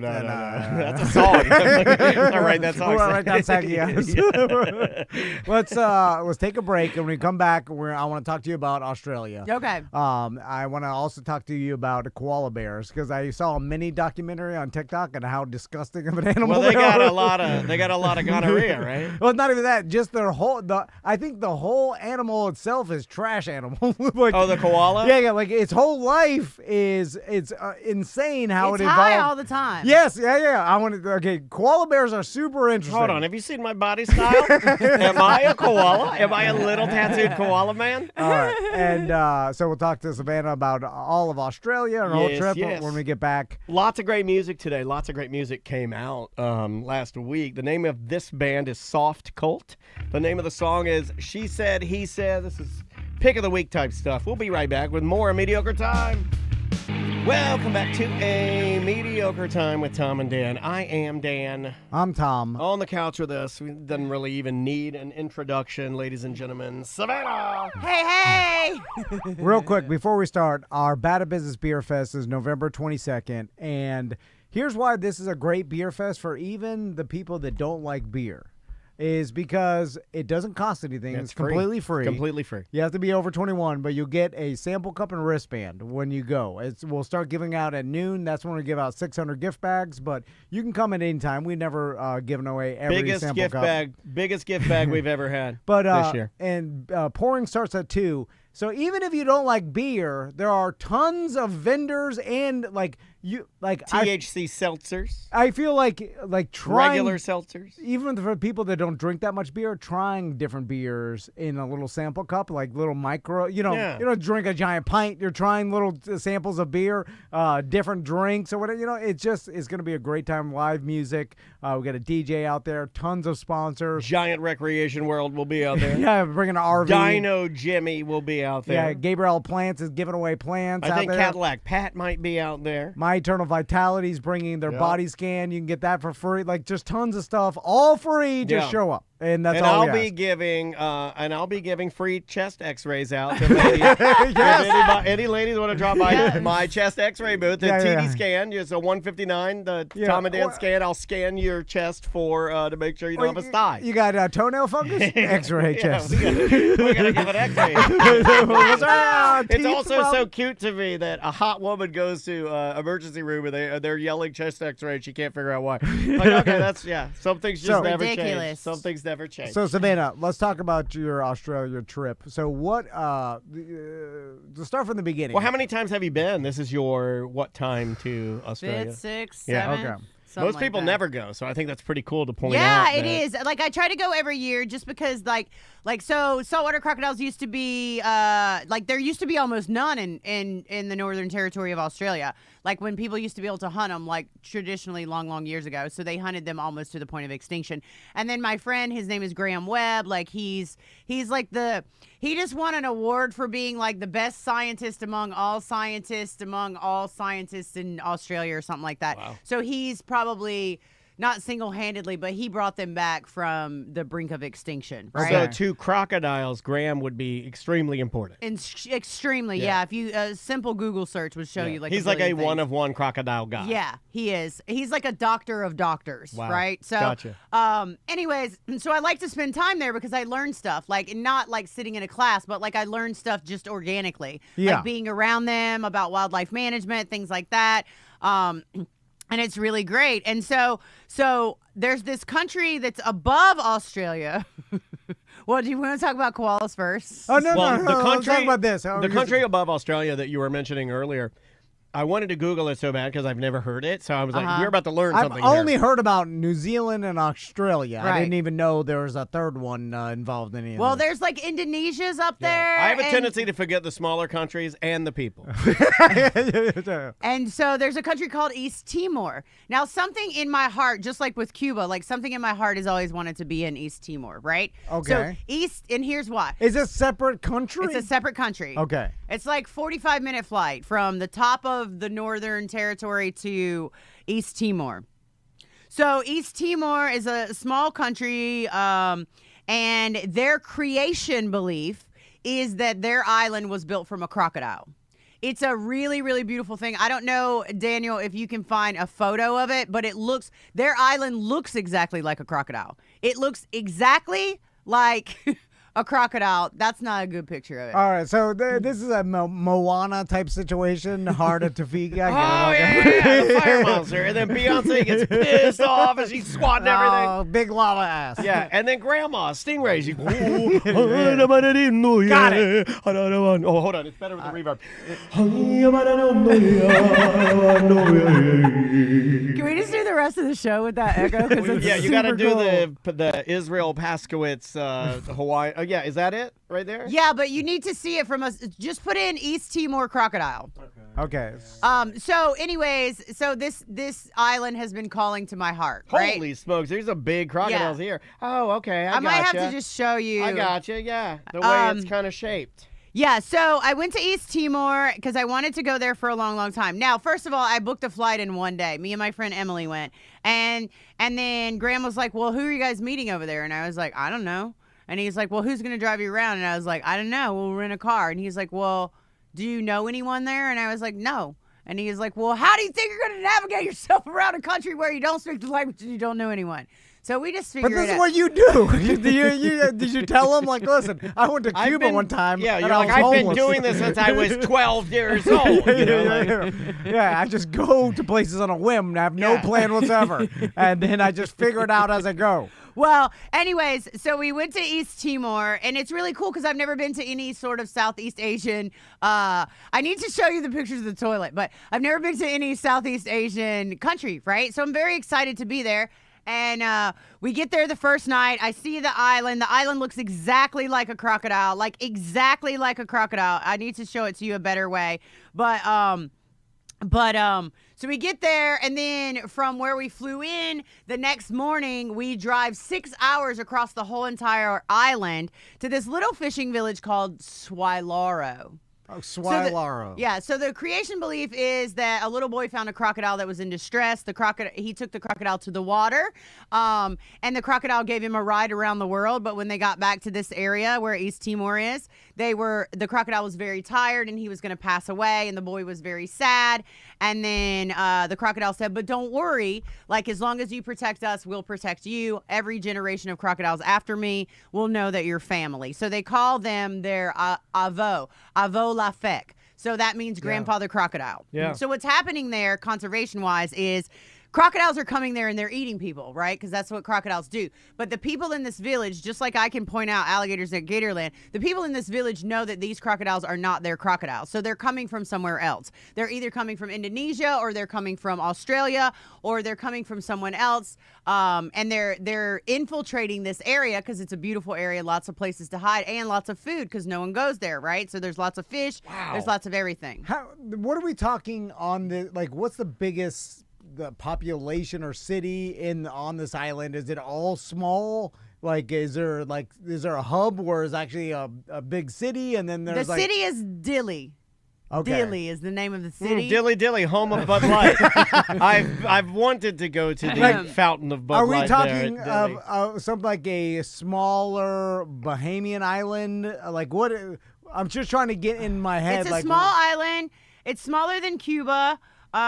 That's a song. All right, that's all. We'll write down saggy eyes. Let's take a break, and when we come back, I want to talk to you about Australia. Okay. I want to also talk to you about koala bears because I saw a mini documentary on TikTok and how disgusting of an animal Well, they got are. a lot of gonorrhea, right? Well, not even that. Just their I think the whole animal itself is trash animal. Like, Oh, the koala? Yeah. Like its whole life it's insane how It's it high evolved. all the time. Yes, yeah. I want to. Okay, koala bears are super interesting. Hold on, have you seen my body style? Am I a koala? Am I a little tattooed koala man? All right, and so we'll talk to Savannah about all of Australia and our whole Yes, trip yes. when we get back. Lots of great music today. Lots of great music came out last week. The name of this band is Soft Cult. The name of the song is She Said, He Said. This is pick of the week type stuff. We'll be right back with more Mediocre Time. Welcome back to a Mediocre Time with Tom and Dan. I am Dan. I'm Tom. On the couch with us. We doesn't really even need an introduction, ladies and gentlemen. Savannah! Hey! Real quick, before we start, our Bad at Business Beer Fest is November 22nd, and here's why this is a great beer fest for even the people that don't like beer. Is because it doesn't cost anything. It's completely free. Completely free. You have to be over 21, but you'll get a sample cup and wristband when you go. We'll start giving out at noon. That's when we give out 600 gift bags, but you can come at any time. We never given away every sample cup. Biggest gift bag we've ever had But this year. And pouring starts at 2. So even if you don't like beer, there are tons of vendors and THC seltzers. I feel like trying Regular seltzers. even for people that don't drink that much beer, trying different beers in a little sample cup, like little micro. You don't drink a giant pint. You're trying little samples of beer, different drinks or whatever. It's going to be a great time. Live music. We got a DJ out there. Tons of sponsors. Giant Recreation World will be out there. Yeah, bringing an RV. Dino Jimmy will be out there. Yeah, Gabriel Plants is giving away plants. I think out there. Cadillac Pat might be out there. My Eternal Vitality's bringing their body scan. You can get that for free. Like just tons of stuff, all free. Just show up, and that's all. I'll be giving free chest X-rays out to ladies. Yes. If any ladies want to drop by my chest X-ray booth, the TD scan. It's a 159. The Tom and Dan scan. I'll scan your chest to make sure you don't have a sty. You got toenail fungus? X-ray chest. We gotta give an X-ray. It's also so cute to me that a hot woman goes to emergency room and they're yelling chest X-ray and she can't figure out why. Like, okay, that's some things just never change. Ridiculous. Some things never change. So Savannah, let's talk about your Australia trip. So what? To start from the beginning. Well, how many times have you been? This is your what time to Australia? 5th, 6th, Yeah. 7th. Okay. Most people never go, so I think that's pretty cool to point out. Yeah, it is. Like I try to go every year just because so saltwater crocodiles used to be there used to be almost none in the Northern Territory of Australia. Like when people used to be able to hunt them like traditionally long years ago. So they hunted them almost to the point of extinction. And then my friend, his name is Graham Webb, like he's like he just won an award for being like the best scientist among all scientists in Australia or something like that. Wow. So he's probably not single-handedly, but he brought them back from the brink of extinction. Right? So to crocodiles, Graham would be extremely important. Extremely, yeah. If you a simple Google search would show you like he's a like a billion things. one crocodile guy. Yeah, he is. He's like a doctor of doctors, Wow. right? So, Gotcha. Anyways, so I like to spend time there because I learn stuff, like not like sitting in a class, but like I learn stuff just organically, like being around them about wildlife management, things like that. And it's really great. And so there's this country that's above Australia Well, do you want to talk about koalas first? Oh no, Well, no, the let's country- talk about this. The country above Australia that you were mentioning earlier, I wanted to Google it so bad because I've never heard it. So I was like, we're about to learn I've something only here. heard about New Zealand and Australia. I Right. didn't even know there was a third one involved in any of Well, this. there's like Indonesia's up there. I have a and- tendency to forget the smaller countries and the people. And so there's a country called East Timor. Now, something in my heart, just like with Cuba, like something in my heart has always wanted to be in East Timor, right? Okay. So and here's why. Is it a separate country? It's a separate country. Okay. It's like 45-minute flight from the top of the Northern Territory to East Timor. So East Timor is a small country, and their creation belief is that their island was built from a crocodile. It's a really, really beautiful thing. I don't know, Daniel, if you can find a photo of it, but their island looks exactly like a crocodile. It looks exactly like a crocodile. That's not a good picture of it. All right, so this is a Moana type situation, Heart of Tafika. Oh, yeah, the fire monster. And then Beyonce gets pissed off and she's squatting everything. Oh, big lava ass. Yeah, and then Grandma, Stingray. She, Got it. Oh, hold on. It's better with the reverb. Can we just do the rest of the show with that echo? 'Cause it's Yeah, you got to super do cool. the Israel Paskowitz Hawaii. Oh, yeah, is that it right there? Yeah, but you need to see it from us. Just put in East Timor crocodile. Okay. So anyways, so this island has been calling to my heart, right? Holy smokes, there's a big crocodiles here. Oh, okay, I might have gotcha. to just show you. I gotcha, yeah. The way it's kind of shaped. Yeah, so I went to East Timor because I wanted to go there for a long, long time. Now, first of all, I booked a flight in one day. Me and my friend Emily went. And then Graham was like, well, who are you guys meeting over there? And I was like, I don't know. And he's like, well, who's going to drive you around? And I was like, I don't know. We'll rent a car. And he's like, well, do you know anyone there? And I was like, no. And he's like, well, how do you think you're going to navigate yourself around a country where you don't speak the language and you don't know anyone? So we just figured But this it is out. what you do. Did you tell them, like, listen, I went to Cuba one time. Yeah, and you're I like, was I've been homeless." doing this since I was 12 years old. You know, like- Yeah, I just go to places on a whim and have no Yeah. plan whatsoever. And then I just figure it out as I go. Well, anyways, so we went to East Timor, and it's really cool because I've never been to any sort of Southeast Asian. I need to show you the pictures of the toilet, but I've never been to any Southeast Asian country, right? So I'm very excited to be there. And we get there the first night. I see the island. The island looks exactly like a crocodile, like exactly like a crocodile. I need to show it to you a better way, but so we get there, and then from where we flew in, the next morning we drive 6 hours across the whole entire island to this little fishing village called Swilaro. Oh, Swilaro. So the creation belief is that a little boy found a crocodile that was in distress. He took the crocodile to the water, and the crocodile gave him a ride around the world. But when they got back to this area where East Timor is, the crocodile was very tired and he was going to pass away, and the boy was very sad. And then the crocodile said, "But don't worry. Like, as long as you protect us, we'll protect you. Every generation of crocodiles after me will know that you're family." So they call them their avo la fek. So that means grandfather crocodile. Yeah. So what's happening there, conservation-wise, is crocodiles are coming there and they're eating people, right? Because that's what crocodiles do. But the people in this village, just like I can point out alligators at Gatorland, the people in this village know that these crocodiles are not their crocodiles. So they're coming from somewhere else. They're either coming from Indonesia, or they're coming from Australia, or they're coming from someone else. And they're infiltrating this area because it's a beautiful area, lots of places to hide, and lots of food because no one goes there, right? So there's lots of fish. Wow. There's lots of everything. What are we talking on what's the biggest population or city on this island? Is it all small? Like, is there a hub where it's actually a big city, and then there's The city is Dili. Okay. Dili is the name of the city. Dilly dilly, home of Bud Light. I've wanted to go to the fountain of Bud Are we Light. talking there at Dilly. of something like a smaller Bahamian island? Like what? I'm just trying to get in my head. It's a small island. It's smaller than Cuba, but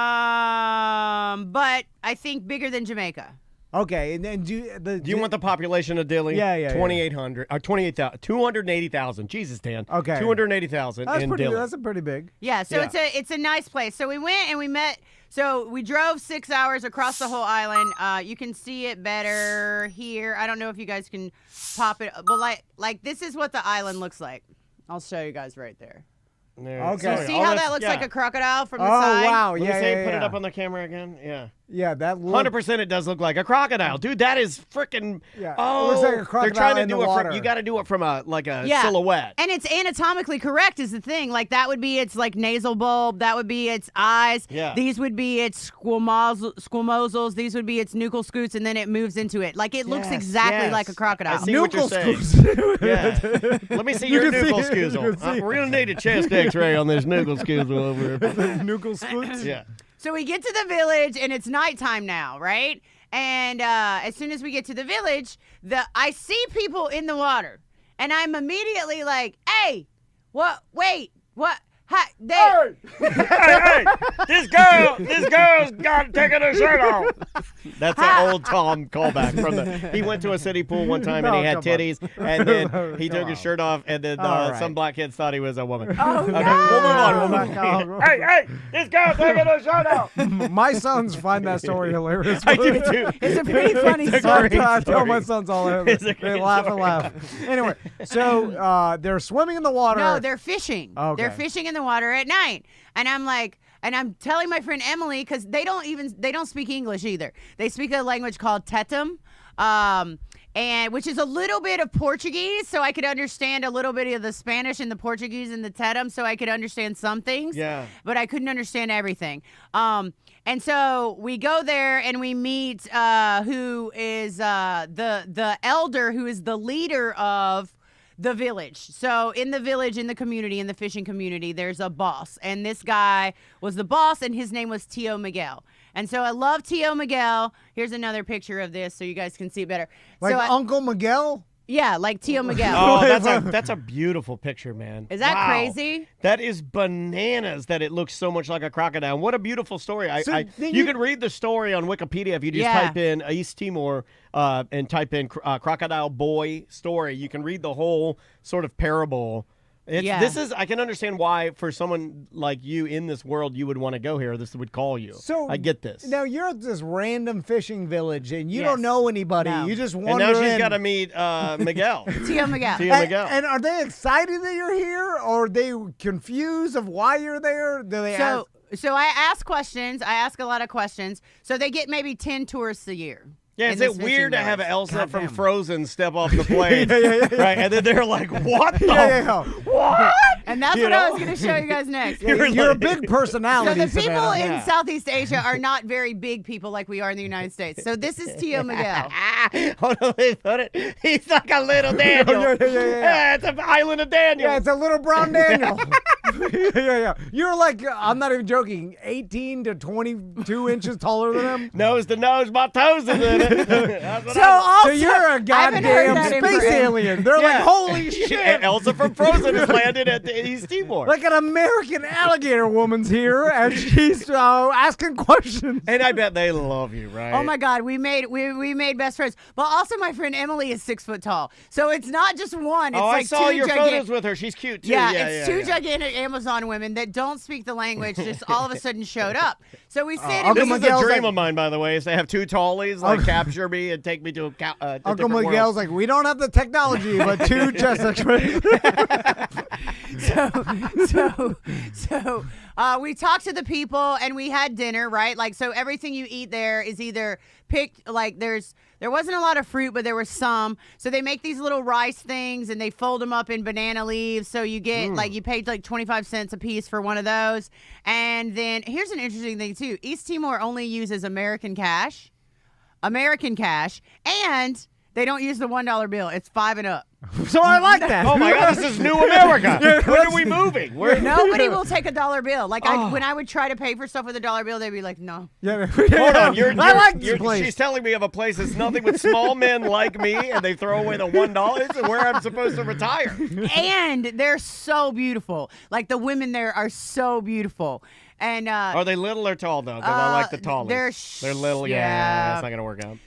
I think bigger than Jamaica. Okay, and then Do you want the population of Dilley? Yeah. 2,800 or 28,000, 280,000. Jesus, Dan. Okay. 280,000 in Dilley. That's a pretty big. Yeah, so it's a nice place. So we went and we met. So we drove 6 hours across the whole island. You can see it better here. I don't know if you guys can pop it, but like this is what the island looks like. I'll show you guys right there. Okay. So see how that looks like a crocodile from the side? Oh wow! Let me Yeah, see, put it up on the camera again. Yeah. Yeah, that 100% it does look like a crocodile. Dude, that is freaking Yeah, oh, it looks like a crocodile they're trying to in do the it water. from you got to do it from a silhouette. And it's anatomically correct is the thing. Like that would be its like nasal bulb, that would be its eyes. Yeah. These would be its squamosals, these would be its nuchal scoots, and then it moves into it. Like it looks exactly like a crocodile. I see what you're saying. Yeah. Let me see your can see nuchal it. You scoozle. can see We're going to need a chest x-ray on this nuchal scoozle over here. Nuchal scoots. Yeah. So we get to the village, and it's nighttime now, right? And as soon as we get to the village, I see people in the water, and I'm immediately like, "Hey, what? Wait, what? Hi, Hey, this girl's got taking her shirt off. That's an old Tom callback from he went to a city pool one time and he had titties, and then he took his shirt off, and then some black kids thought he was a woman. Oh, okay, no. we'll move on. Hey, this girl's taking her shirt off. My sons find that story hilarious. I do too. It's a pretty funny It's a story. great I tell story. my sons all that. It's a They great laugh and story. laugh. Anyway, so they're swimming in the water. No, they're fishing. Okay. They're fishing in the water at night. And I'm like, and I'm telling my friend Emily, because they don't speak English either. They speak a language called Tetum, and which is a little bit of Portuguese, so I could understand a little bit of the Spanish and the Portuguese and the Tetum, so I could understand some things. Yeah. But I couldn't understand everything. And so we go there and we meet who is the elder who is the leader of the village. So in the village, in the community, in the fishing community, there's a boss. And this guy was the boss, and his name was Tio Miguel. And so I love Tio Miguel. Here's another picture of this so you guys can see it better. Like so Uncle Miguel? Yeah, like Tio Miguel. Oh, that's a beautiful picture, man. Is that Wow. crazy? That is bananas that it looks so much like a crocodile. What a beautiful story. You can read the story on Wikipedia if you just type in East Timor and type in crocodile boy story. You can read the whole sort of parable. I can understand why for someone like you in this world you would want to go here. This would call you. So I get this. Now you're at this random fishing village and you don't know anybody. No. You just And wander now she's in. got to meet Miguel. Tio Miguel. Tio Miguel. And are they excited that you're here, or are they confused of why you're there? Do they ask? So I ask questions. I ask a lot of questions. So they get maybe 10 tourists a year. Yeah, in is this it fishing weird to have village. Elsa from Goddamn. Frozen step off the plane? Right, and then they're like, "What the? What?" And that's You what I know? was going to show you guys next. You're a big personality. So the people Savannah. in Southeast Asia are not very big people like we are in the United States. So this is Tio Miguel. Hold on, they put it. He's like a little Daniel. Yeah. It's an island of Daniel. Yeah, it's a little brown Daniel. yeah. You're like, I'm not even joking, 18 to 22 inches taller than him. Nose to nose, my toes is in it. That's what So I'm- also, So you're a I haven't heard goddamn that in space forever. alien. They're like, holy shit. And Elsa from Frozen has landed at the East Timor. Like an American alligator woman's here, and she's asking questions. And I bet they love you, right? Oh my God, we made best friends. But also, my friend Emily is 6 foot tall, so it's not just one. It's I like saw two your gigantic. photos with her. She's cute too. Yeah, Yeah, it's two gigantic Amazon women that don't speak the language. Just all of a sudden showed up. So we sit. and Uncle This is Miguel's a dream like- of mine, by the way, is to have two tallies like capture me and take me to a Uncle different Miguel's world. like, we don't have the technology, but two chest x-rays. So we talked to the people and we had dinner, right? Like, so everything you eat there is either picked, like there wasn't a lot of fruit, but there was some. So they make these little rice things and they fold them up in banana leaves. So you get you paid like 25 cents a piece for one of those. And then here's an interesting thing too. East Timor only uses American cash, and they don't use the $1 bill. It's 5 and up. So I like that. Oh my God, this is new America. When are we moving? Nobody will take a $1 bill. Like when I would try to pay for stuff with a $1 bill, they'd be like, no. Yeah. Hold on, I like this place. She's telling me of a place that's nothing but small men like me, and they throw away the $1 and where I'm supposed to retire. And they're so beautiful. Like the women there are so beautiful. And are they little or tall though? Because I like the tallest. They're little. Yeah, it's not gonna work out.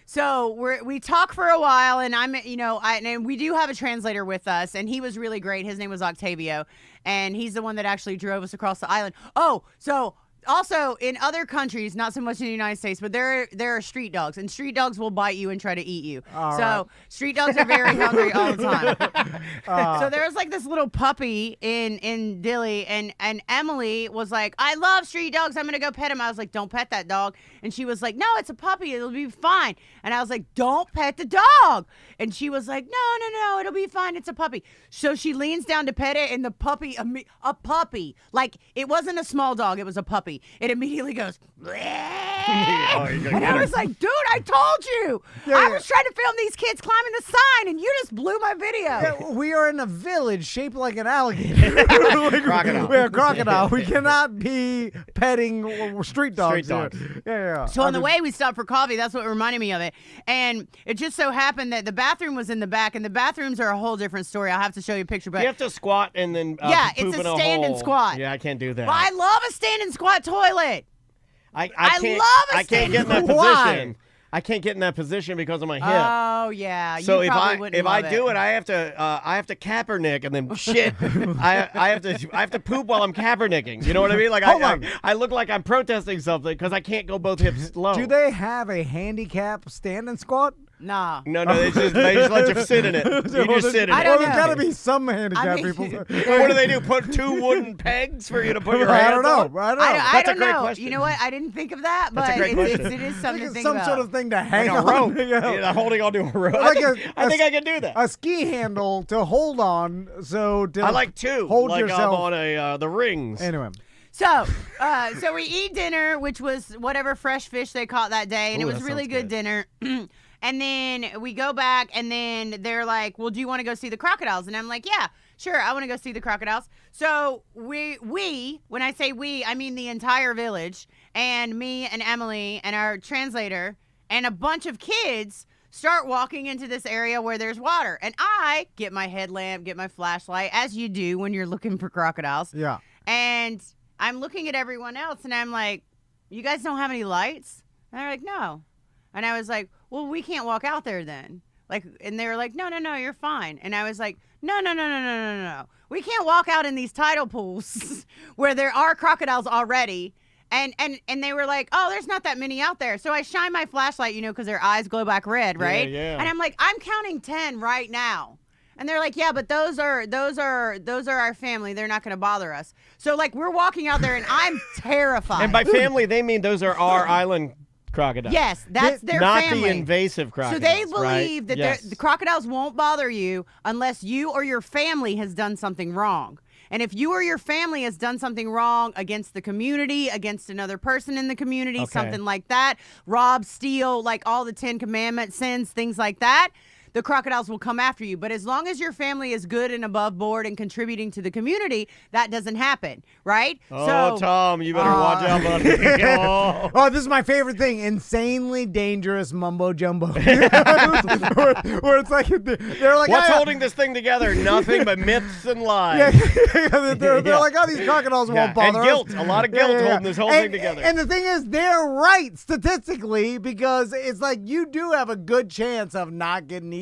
So we talk for a while, and and we do have a translator with us, and he was really great. His name was Octavio, and he's the one that actually drove us across the island. Oh, so. Also, in other countries, not so much in the United States, but there are street dogs, and street dogs will bite you and try to eat you. Street dogs are very hungry all the time. So there was like this little puppy in Dilley, and Emily was like, I love street dogs. I'm going to go pet him. I was like, don't pet that dog. And she was like, no, it's a puppy. It'll be fine. And I was like, don't pet the dog. And she was like, no, it'll be fine. It's a puppy. So she leans down to pet it, and the puppy, a puppy, like it wasn't a small dog. It was a puppy. It immediately goes, and I was like, dude, I told you. I was trying to film these kids climbing the sign, and you just blew my video. Yeah, we are in a village shaped like an alligator. Crocodile. We're a crocodile. We cannot be petting street dogs. Yeah. So on the way, we stopped for coffee. That's what reminded me of it. And it just so happened that the bathroom was in the back, and the bathrooms are a whole different story. I'll have to show you a picture. But you have to squat and then it's a stand and squat. Yeah, I can't do that. Well, I love a stand and squat toilet. I can't get in that position. I can't get in that position because of my hip. Oh yeah. So if I do it, I have to Kaepernick and then shit. I have to poop while I'm Kaepernicking. You know what I mean? Like I look like I'm protesting something because I can't go both hips low. Do they have a handicap stand and squat? Nah. No, they just let you sit in it. You just sit in it. I don't know. There's got to be some handicap people. What do they do? Put two wooden pegs for you to put your hands on? I don't know. Question. You know what? I didn't think of that, but it is something to think some about. sort of thing to hang like a on. rope. Yeah, holding onto a rope. Like I think I can do that. A ski handle to hold on. I like two. Hold like yourself. I'm on the rings. Anyway. So we eat dinner, which was whatever fresh fish they caught that day, and it was really good dinner. And then we go back, and then they're like, well, do you want to go see the crocodiles? And I'm like, yeah, sure, I want to go see the crocodiles. So we, when I say we, I mean the entire village, and me and Emily and our translator and a bunch of kids start walking into this area where there's water. And I get my headlamp, get my flashlight, as you do when you're looking for crocodiles. Yeah. And I'm looking at everyone else, and I'm like, you guys don't have any lights? And they're like, no. And I was like, well, we can't walk out there then. Like, and they were like, no, you're fine. And I was like, no. We can't walk out in these tidal pools where there are crocodiles already. And they were like, oh, there's not that many out there. So I shine my flashlight, because their eyes glow back red, right? Yeah. And I'm like, I'm counting 10 right now. And they're like, yeah, but those are our family. They're not going to bother us. So like we're walking out there, and I'm terrified. And by family, they mean those are our island crocodiles. Yes, that's their not family. Not the invasive crocodiles. So they believe right? that the crocodiles won't bother you unless you or your family has done something wrong. And if you or your family has done something wrong against the community, against another person in the community, something like that, rob, steal, like all the 10 Commandment sins, things like that, the crocodiles will come after you. But as long as your family is good and above board and contributing to the community, that doesn't happen, right? Oh, Tom, you better watch out, buddy. Oh, this is my favorite thing. Insanely dangerous mumbo jumbo. where it's like, they're like, what's holding this thing together? Nothing but myths and lies. They're like, oh, these crocodiles won't bother and guilt. A lot of guilt holding this whole thing together. And the thing is, they're right statistically, because it's like you do have a good chance of not getting eaten,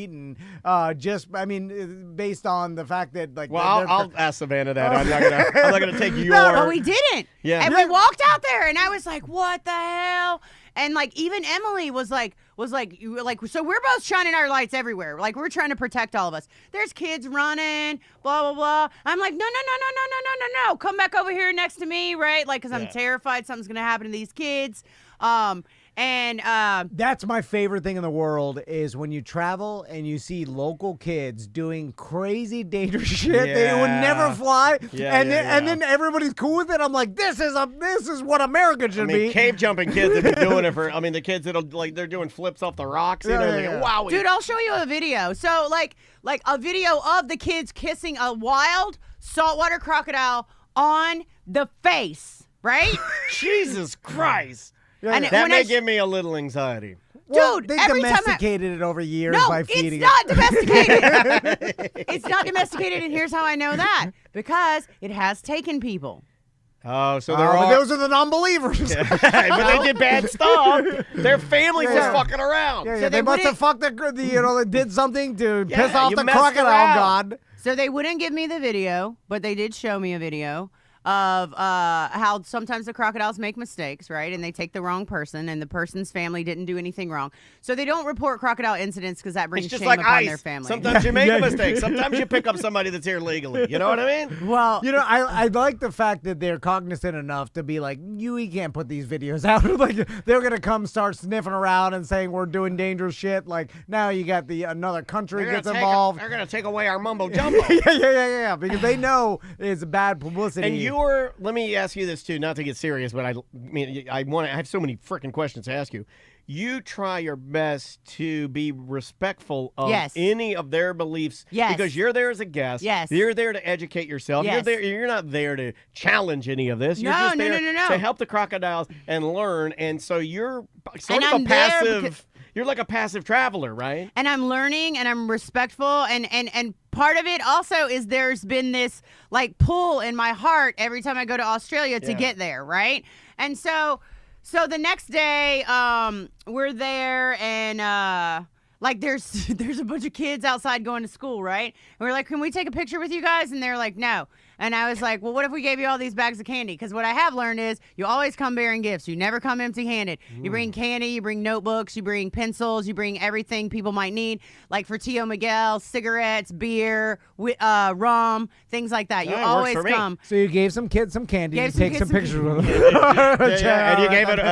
based on the fact that like. Well, I'll ask Savannah that. I'm not gonna take your. No, but we didn't. Yeah. And we walked out there, and I was like, "What the hell?" And like even Emily was like, so we're both shining our lights everywhere. Like we're trying to protect all of us. There's kids running, blah blah blah. I'm like, no, come back over here next to me, right? Like, cause I'm terrified something's gonna happen to these kids. That's my favorite thing in the world is when you travel and you see local kids doing crazy dangerous shit they would never fly, and then everybody's cool with it. I'm like, this is what America should be. Cave jumping kids have been doing it for. The kids that'll they're doing flips off the rocks. Wow, dude, I'll show you a video. So like a video of the kids kissing a wild saltwater crocodile on the face, right? Jesus Christ. Yeah, that may give me a little anxiety. Well, Dude, they every time domesticated it over years No, by feeding it's not domesticated. It's not domesticated, and here's how I know that. Because it has taken people. Oh, so it. they're But all. those are the non-believers. But they did bad stuff. Their family was Yeah. fucking around. Yeah, So they they must have wouldn't- fucked they did something to Yeah, piss off you the messed crocodile around. god. So they wouldn't give me the video, but they did show me a video of how sometimes the crocodiles make mistakes, right? And they take the wrong person, and the person's family didn't do anything wrong. So they don't report crocodile incidents because that brings It's just shame like upon ice. their family. Sometimes you make a mistake. Sometimes you pick up somebody that's here legally. You know what I mean? Well, You know, I like the fact that they're cognizant enough to be like, we can't put these videos out. Like they're gonna come start sniffing around and saying we're doing dangerous shit. Like now you got another country They're gets gonna involved. They're going to take away our mumbo jumbo. yeah, because they know it's bad publicity. And let me ask you this too, not to get serious, but I have so many freaking questions to ask you. You try your best to be respectful of Yes. any of their beliefs, Yes. because you're there as a guest. Yes. You're there to educate yourself. Yes. You're not there to challenge any of this. You're No, just no, there no. to help the crocodiles and learn. And so you're sort And of I'm a there passive. because- You're like a passive traveler, right? and I'm learning and I'm respectful and part of it also is there's been this like pull in my heart every time I go to Australia to Yeah. get there, right? And so the next day we're there and like there's a bunch of kids outside going to school, right? And we're like, "Can we take a picture with you guys?" And they're like, "No." And I was like, well, what if we gave you all these bags of candy? Because what I have learned is you always come bearing gifts. You never come empty-handed. You bring candy, you bring notebooks, you bring pencils, you bring everything people might need. Like for Tio Miguel, cigarettes, beer, rum, things like that. You That works always for me. come. So you gave some kids some candy Gave to some take kids some some pictures with them. Yeah,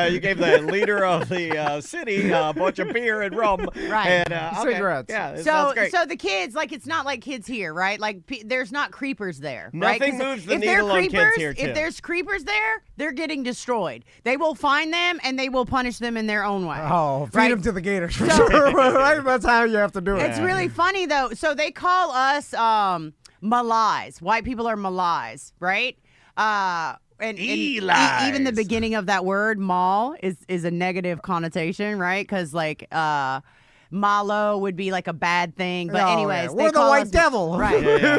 and you gave the leader of the city a bunch of beer and rum, Right. And okay. Cigarettes. Yeah, it So, sounds great. so the kids, like, it's not like kids here, right? Like, there's not creepers there, right? Nothing 'Cause moves the if they're needle on kids creepers, here, too. if there's creepers there, they're getting destroyed. They will find them and they will punish them in their own way. Oh, feed right? them to the gators for sure. Right? That's how you have to do it. It's really funny though. So they call us Malays. White people are Malays, right? And even the beginning of that word "mal" is a negative connotation, right? Because like malo would be like a bad thing. But Oh, anyways, yeah. they We're the call white us, devil. right? Yeah,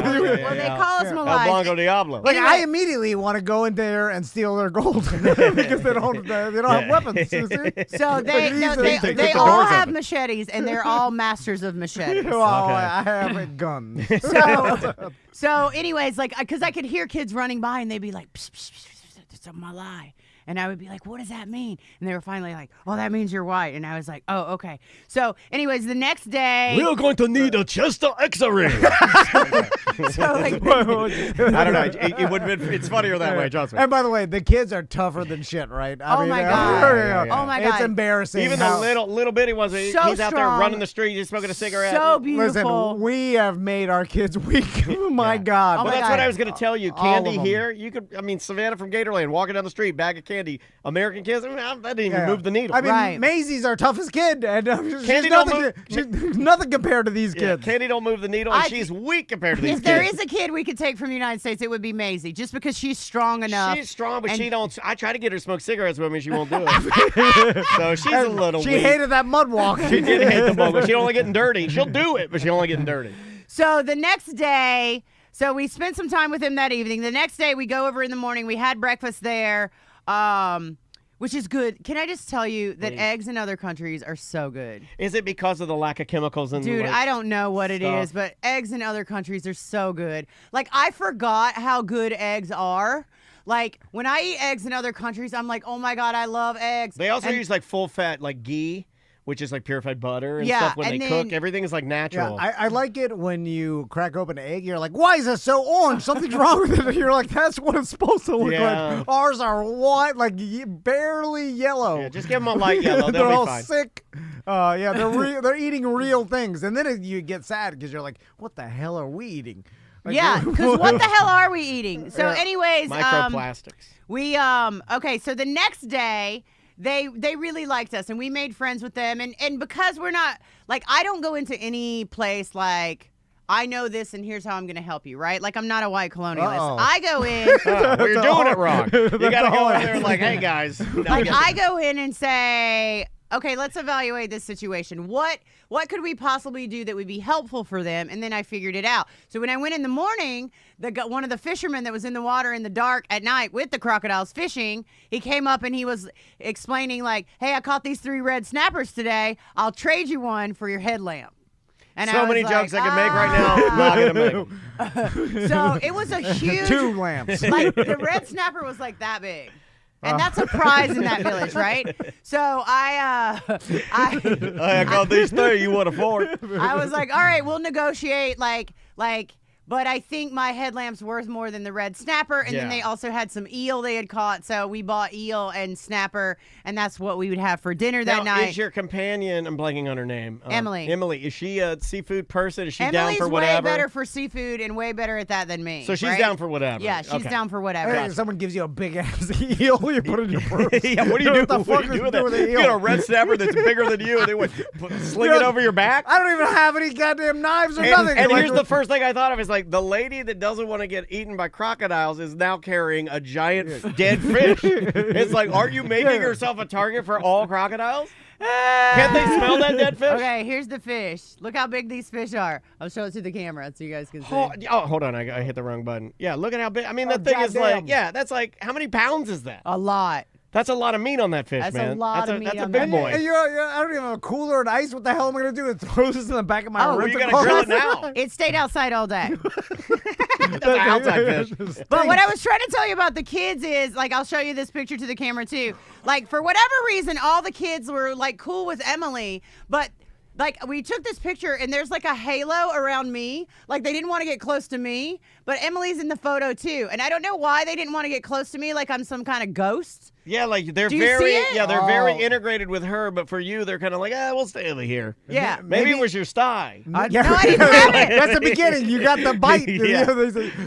They call us El Malays. Blanco Diablo. Like Anyway. I immediately want to go in there and steal their gold because they don't have weapons. You see? So they They they kick the all doors have open. machetes and they're all masters of machetes. Well, I have a gun. So anyways, like, because I could hear kids running by and they'd be like, psh, psh, psh, psh, it's a Malay. And I would be like, what does that mean? And they were finally like, oh, that means you're white. And I was like, oh, okay. So anyways, the next day. We're going to need a chest of X-ray. So, like, I don't know. It would have been. It's funnier that way. Trust me. And by the way, the kids are tougher than shit, right? Oh my God. Yeah. Oh my It's God. embarrassing. Even how- the little bitty ones. He's So out there strong. running the street, just smoking a cigarette. so beautiful. Listen, we have made our kids weak. My God. Oh Well, my that's God. what I was going to tell you. All of Candy them. here, you could. I mean, Savannah from Gatorland, walking down the street, bag of candy. American kids, I mean, that didn't even Yeah. move the needle. I mean, Right. Maisie's our toughest kid, and she's Candy don't nothing, she's nothing compared to these Yeah, kids. Candy don't move the needle, and I- she's weak compared to these If there kids. is a kid we could take from the United States, it would be Maisie, just because she's strong enough. She's strong, but and- she don't. I try to get her to smoke cigarettes with me, she won't do it. So she's a little She weak. hated that mud walk. She did hate the bubble. She only getting dirty. She'll do it, but she only getting dirty. So the next day, so we spent some time with him that evening. The next day, we go over in the morning. We had breakfast there, which is good. Can I just tell you that Please. eggs in other countries are so good? Is it because of the lack of chemicals in Dude, like, I don't know what it stuff? is, but eggs in other countries are so good. Like, I forgot how good eggs are. Like, when I eat eggs in other countries, I'm like, oh my God, I love eggs. They also And- use like full fat like ghee, which is like purified butter and Yeah, stuff when and they then- cook. Everything is like Yeah, natural. I like it when you crack open an egg. You're like, why is it so orange? Something's wrong with it. And you're like, that's what it's supposed to look Yeah. like. Ours are white, like barely yellow. Yeah, just give them a light yellow. They're They'll all be fine. sick. They're eating real things, and then you get sad because you're like, what the hell are we eating? Like, Yeah, because what the hell are we eating? So, Yeah. anyways, Microplastics. we okay, so the next day they really liked us and we made friends with them and because we're not like I don't go into any place like I know this and here's how I'm gonna help you, right? Like I'm not a white colonialist. Uh-oh. I go in Well, you're doing it wrong. You got to go all- in there like, hey guys. like I go in and say okay, let's evaluate this situation. What could we possibly do that would be helpful for them? And then I figured it out. So when I went in the morning, one of the fishermen that was in the water in the dark at night with the crocodiles fishing, he came up and he was explaining like, hey, I caught these 3 red snappers today. I'll trade you one for your headlamp. And so many jokes I can make right now. Not gonna make them. So it was a huge 2 lamps. Like the red snapper was like that big. And that's a prize in that village, right? So I got these 3. You want a 4? I was like, all right, we'll negotiate like, but I think my headlamp's worth more than the red snapper. And then they also had some eel they had caught. So we bought eel and snapper, and that's what we would have for dinner that night. Is your companion, I'm blanking on her name. Emily. Emily, is she a seafood person? Is she down Emily's for whatever? way better for seafood and way better at that than me. So she's right? down for whatever. Yeah, she's down for whatever. Hey, someone gives you a big ass eel, you put it in your purse. Yeah, what do you do? What the fuck do with with the it? You get a red snapper that's bigger than you, and they would sling it over your back? I don't even have any goddamn knives or nothing. And Like, here's the first thing I thought of is like the lady that doesn't want to get eaten by crocodiles is now carrying a giant dead fish. It's like, are you making yourself a target for all crocodiles? Can't they smell that dead fish? Okay, here's the fish. Look how big these fish are. I'll show it to the camera so you guys can see. Oh, hold on. I hit the wrong button. Yeah, look at how big. I mean, that thing is like, that's like, how many pounds is that? A lot. That's a lot of meat on that fish, That's man. a lot of meat That's a on big that boy. And I don't even have a cooler and ice. What the hell am I going to do? It throws this in the back of my well, you rental got to car? grill it now. It stayed outside all day. That's an outside fish. But what I was trying to tell you about the kids is, like, I'll show you this picture to the camera too. Like, for whatever reason, all the kids were like cool with Emily, but like we took this picture and there's like a halo around me. Like they didn't want to get close to me, but Emily's in the photo too. And I don't know why they didn't want to get close to me, like I'm some kind of ghost. Yeah, like they're Do you see it? they're very integrated with her, but for you, they're kind of like, we'll stay over here. Yeah. Maybe it was your sty. No, I didn't have it. That's the beginning. You got the bite. Yeah.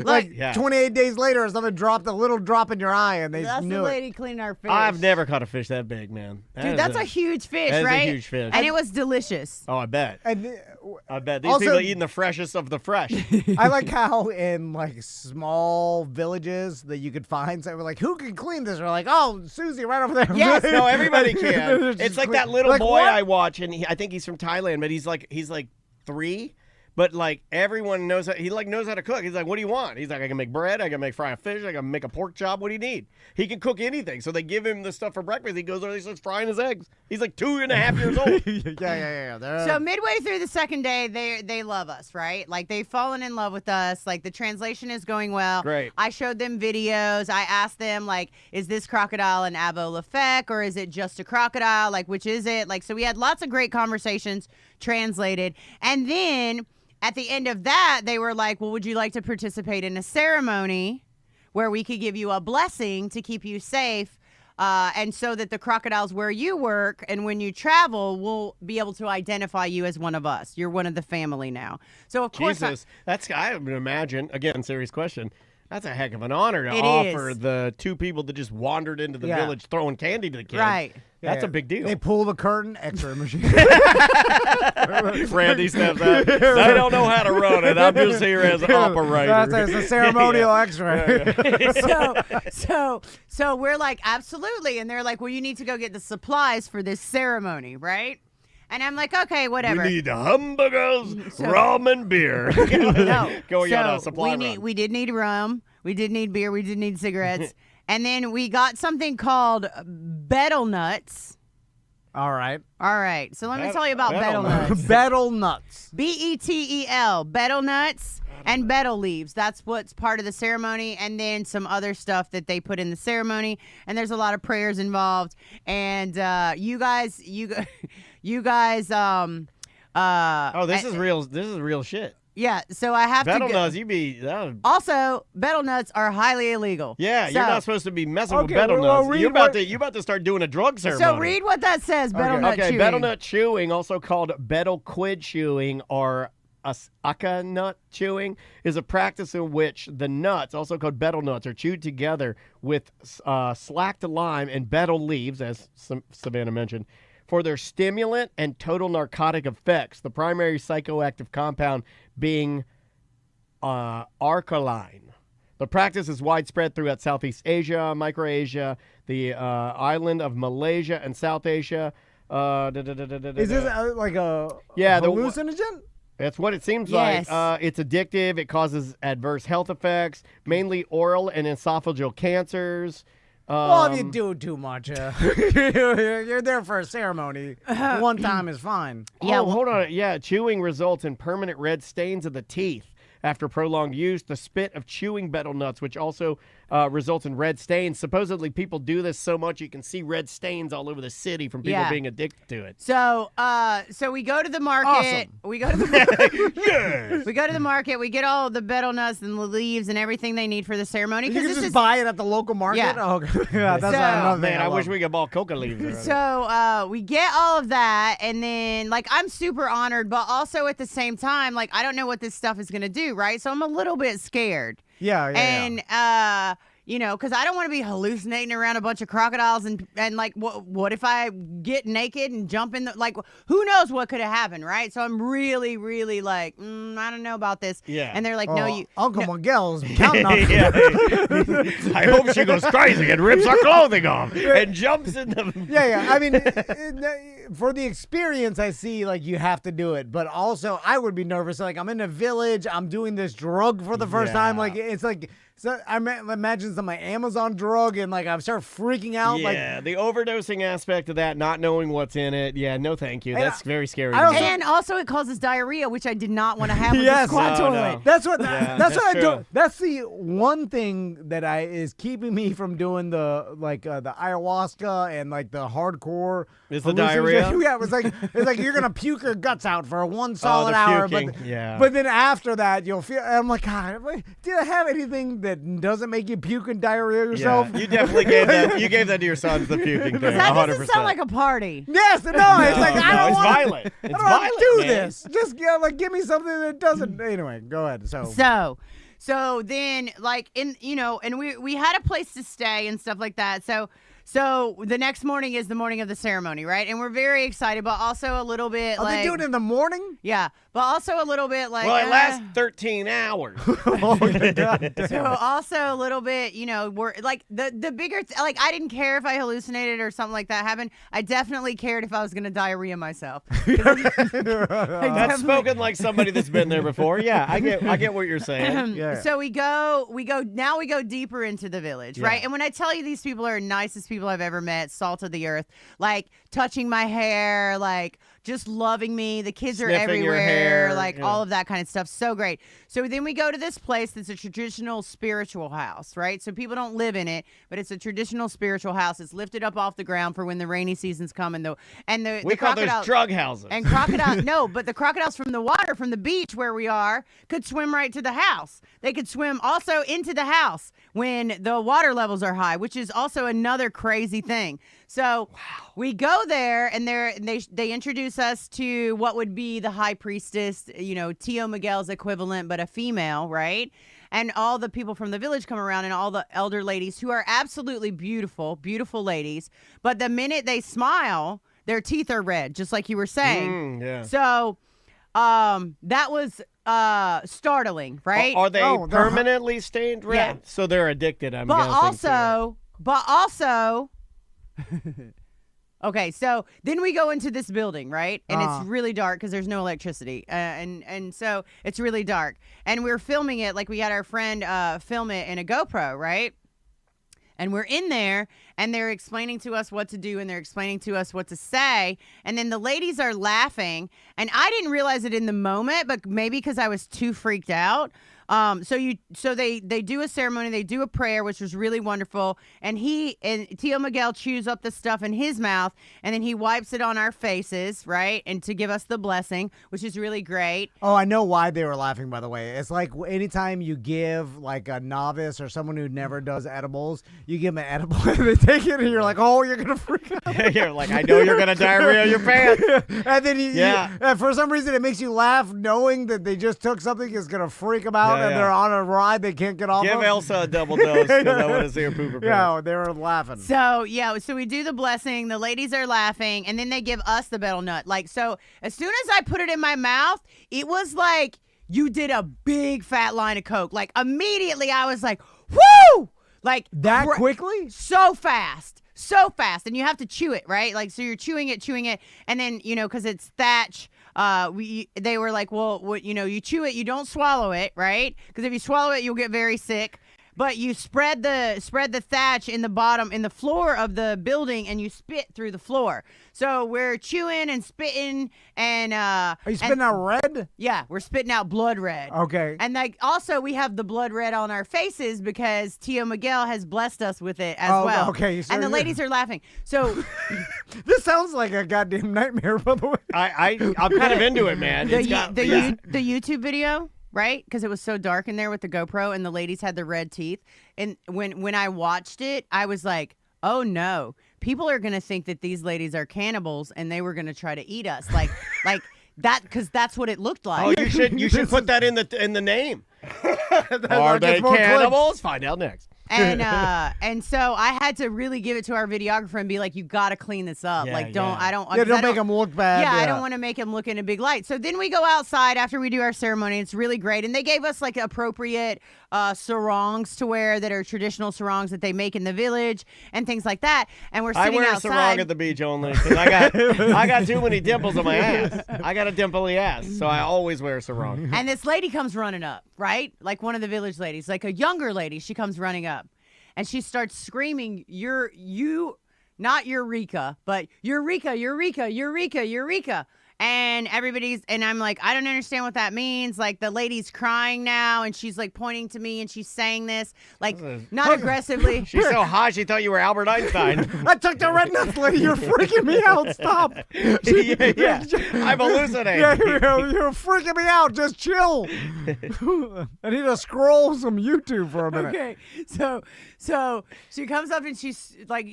Like Yeah. 28 days later, something dropped a little drop in your eye, and they That's knew the it. lady cleaning our fish. I've never caught a fish that big, man. Dude, that's a huge fish, that is a right? huge fish. And it was delicious. Oh, I bet. And I bet. These Also- people are eating the freshest of the fresh. I like how in like small villages that you could find, so we're like, who can clean this? We're like, oh, Susie, right over there. Yes. No, everybody can. Just It's like clean- that little like, boy what? I watch, and I think he's from Thailand, but he's like 3. But like everyone knows he knows how to cook. He's like, what do you want? He's like, I can make bread, I can make fry a fish, I can make a pork chop. What do you need? He can cook anything. So they give him the stuff for breakfast. He goes there, he starts frying his eggs. He's like 2.5 years old. Yeah. They're- So midway through the second day, they love us, right? Like they've fallen in love with us. Like the translation is going well. Great. I showed them videos. I asked them like, is this crocodile an abo lefek or is it just a crocodile? Like, which is it? Like, so we had lots of great conversations translated. And then at the end of that, they were like, well, would you like to participate in a ceremony where we could give you a blessing to keep you safe? And so that the crocodiles where you work and when you travel will be able to identify you as one of us. You're one of the family now. So, of course, Jesus, I would imagine, again, serious question, that's a heck of an honor to It offer is. the 2 people that just wandered into the Yeah. village throwing candy to the kids. Right. That's a big deal. They pull the curtain, X-ray machine. Randy steps out. They don't know how to run it. I'm just here as an operator. That's a ceremonial X-ray. so we're like, absolutely. And they're like, well, you need to go get the supplies for this ceremony, right? And I'm like, okay, whatever. We need hamburgers, ramen, beer. No. Going on a So supply run. we did need rum. We did need beer. We did need cigarettes. And then we got something called betel nuts. All right. All right. So let me tell you about betel betel nuts. Betel nuts. Betel, betel nuts and betel leaves. That's what's part of the ceremony, and then some other stuff that they put in the ceremony. And there's a lot of prayers involved. And you guys. Oh, this is real. This is real shit. Yeah. So I have Betel to. Go. nuts, Also, betel nuts are highly illegal. Yeah, you're So- not supposed to be messing with Okay, betel well, nuts. read You're what- about to start doing a drug ceremony. So read what that says. Betel nut Okay, chewing. betel nut chewing, also called betel quid chewing or aka nut chewing, is a practice in which the nuts, also called betel nuts, are chewed together with slacked lime and betel leaves, as Savannah mentioned, for their stimulant and total narcotic effects. The primary psychoactive compound being arcaline. The practice is widespread throughout Southeast Asia, Micronesia, the island of Malaysia, and South Asia. Is this like a hallucinogen? That's what it seems Yes. like. It's addictive. It causes adverse health effects, mainly oral and esophageal cancers. Well, if you do too much, you're there for a ceremony. One time is fine. Yeah, hold on. Yeah, chewing results in permanent red stains of the teeth. After prolonged use, the spit of chewing betel nuts, which also results in red stains. Supposedly, people do this so much you can see red stains all over the city from people being addicted to it. So we go to the market. Awesome. We go to the We go to the market. We get all the betel nuts and the leaves and everything they need for the ceremony. You can just buy it at the local market. Yeah. Oh, okay. Yeah, that's another thing. Man, I wish we could ball coca leaves. So we get all of that, and then like I'm super honored, but also at the same time, like I don't know what this stuff is gonna do, right? So I'm a little bit scared. And you know, because I don't want to be hallucinating around a bunch of crocodiles and like, what if I get naked and jump in the, like, who knows what could have happened, right? So I'm really, really like, I don't know about this. Yeah. And they're like, no, you. Uncle Miguel's counting on I hope she goes crazy and rips our clothing off and jumps in the. Yeah. I mean, for the experience, I see like you have to do it, but also I would be nervous. Like I'm in a village, I'm doing this drug for the first time. Like it's like. So I imagine some like Amazon drug and like I start freaking out. Yeah, the overdosing aspect of that, not knowing what's in it. Yeah, no thank you. That's very scary. And also it causes diarrhea, which I did not want to have with the squat toilet. No. That's what I true. do. That's the one thing that is keeping me from doing the ayahuasca and like the hardcore. Is the diarrhea? Yeah, it's like you're gonna puke your guts out for one solid hour, but then after that you'll feel. I'm like, God, do I have anything that doesn't make you puke and diarrhea yourself? Yeah, you definitely gave that. You gave that to your sons, the puking thing. That 100%. doesn't sound like a party. Yes, no, it's like I don't it's want. violent. It's I don't want violent, to do man. this. Just give me something that doesn't. Anyway, go ahead. So then, like, and we had a place to stay and stuff like that. So the next morning is the morning of the ceremony, right? And we're very excited, but also a little bit Are they doing it in the morning? Yeah, but also a little bit like. Well, it lasts 13 hours. So also a little bit, we're like the bigger, like I didn't care if I hallucinated or something like that happened. I definitely cared if I was going to diarrhea myself. That's spoken like somebody that's been there before. Yeah, I get what you're saying. So we go deeper into the village, right? And when I tell you these people are the nicest people I've ever met, salt of the earth, like touching my hair, like just loving me. The kids Sniffing are everywhere, your hair, like all of that kind of stuff. So great. So then we go to this place that's a traditional spiritual house, right? So people don't live in it, but it's a traditional spiritual house. It's lifted up off the ground for when the rainy seasons come and we call those drug houses. And crocodiles, no, but the crocodiles from the water, from the beach where we are, could swim right to the house. They could swim also into the house when the water levels are high, which is also another crazy thing. So we go there, and they introduce us to what would be the high priestess, Tio Miguel's equivalent, but a female, right? And all the people from the village come around, and all the elder ladies who are absolutely beautiful, beautiful ladies. But the minute they smile, their teeth are red, just like you were saying. So that was startling, right? Are they permanently stained red? Yeah. So they're addicted, I'm guessing. But also, okay, so then we go into this building, right? And it's really dark because there's no electricity. And so it's really dark. And we're filming it, like we had our friend film it in a GoPro, right? And we're in there, and they're explaining to us what to do, and they're explaining to us what to say. And then the ladies are laughing. And I didn't realize it in the moment, but maybe because I was too freaked out. So they do a ceremony, they do a prayer, which was really wonderful. And Tio Miguel chews up the stuff in his mouth, and then he wipes it on our faces, right? And to give us the blessing, which is really great. Oh, I know why they were laughing, by the way. It's like anytime you give like a novice or someone who never does edibles, you give them an edible and they take it and you're like, oh, you're going to freak out. You're like, I know you're going to diarrhea your pants. And then for some reason it makes you laugh knowing that they just took something that's going to freak them out. And they're on a ride they can't get off Give of. Elsa a double dose because I want to see her poop her pants. Yeah, they were laughing. So we do the blessing. The ladies are laughing, and then they give us the betel nut. Like, so as soon as I put it in my mouth, it was like you did a big fat line of Coke. Like, immediately I was like, whoo! Like that quickly? So fast. so fast, and you have to chew it, right? Like, so you're chewing it, and then, because it's thatch, they were like, well, you chew it, you don't swallow it, right? Because if you swallow it, you'll get very sick. But you spread the thatch in the floor of the building, and you spit through the floor. So we're chewing and spitting, and are you spitting out red? Yeah, we're spitting out blood red. Okay. And also we have the blood red on our faces because Tio Miguel has blessed us with it as well. Okay. So and the ladies are laughing. So this sounds like a goddamn nightmare, by the way. I'm kind of into it, man. The YouTube video. Right? Because it was so dark in there with the GoPro, and the ladies had the red teeth. And when I watched it, I was like, oh no, people are going to think that these ladies are cannibals, and they were going to try to eat us. Like that, because that's what it looked like. Oh, you should put that in the name. Are Gets they more cannibals? clicks. Find out next. And so I had to really give it to our videographer and be like, you got to clean this up. Yeah, like, don't make them look bad. Yeah, I don't want to make him look in a big light. So then we go outside after we do our ceremony. It's really great. And they gave us like appropriate sarongs to wear that are traditional sarongs that they make in the village and things like that. And we're sitting I wear outside. a sarong at the beach only because I got too many dimples on my ass. I got a dimply ass, so I always wear a sarong. And this lady comes running up, right? Like one of the village ladies, like a younger lady. She comes running up. And she starts screaming, not Eureka, but Eureka, Eureka, Eureka, Eureka. And I'm like, I don't understand what that means. Like, the lady's crying now, and she's like pointing to me, and she's saying this, like, not aggressively. She's so high, she thought you were Albert Einstein. I took the red nuts, lady. You're freaking me out. Stop. yeah. I'm hallucinating. Yeah, you're freaking me out. Just chill. I need to scroll some YouTube for a minute. Okay, so she comes up and she's like,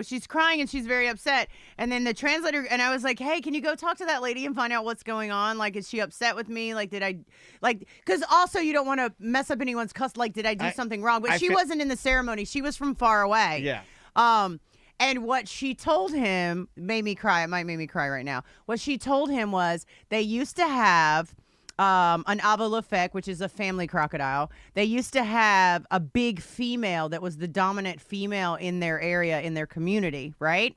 she's crying and she's very upset. And then the translator, and I was like, hey, can you go talk to that lady and find out what's going on? Like, is she upset with me? Like, because also you don't want to mess up anyone's like, did I do something wrong? But she wasn't in the ceremony. She was from far away. Yeah. And what she told him made me cry. It might make me cry right now. What she told him was they used to have an avalofek, which is a family crocodile. They used to have a big female that was the dominant female in their area, in their community, right?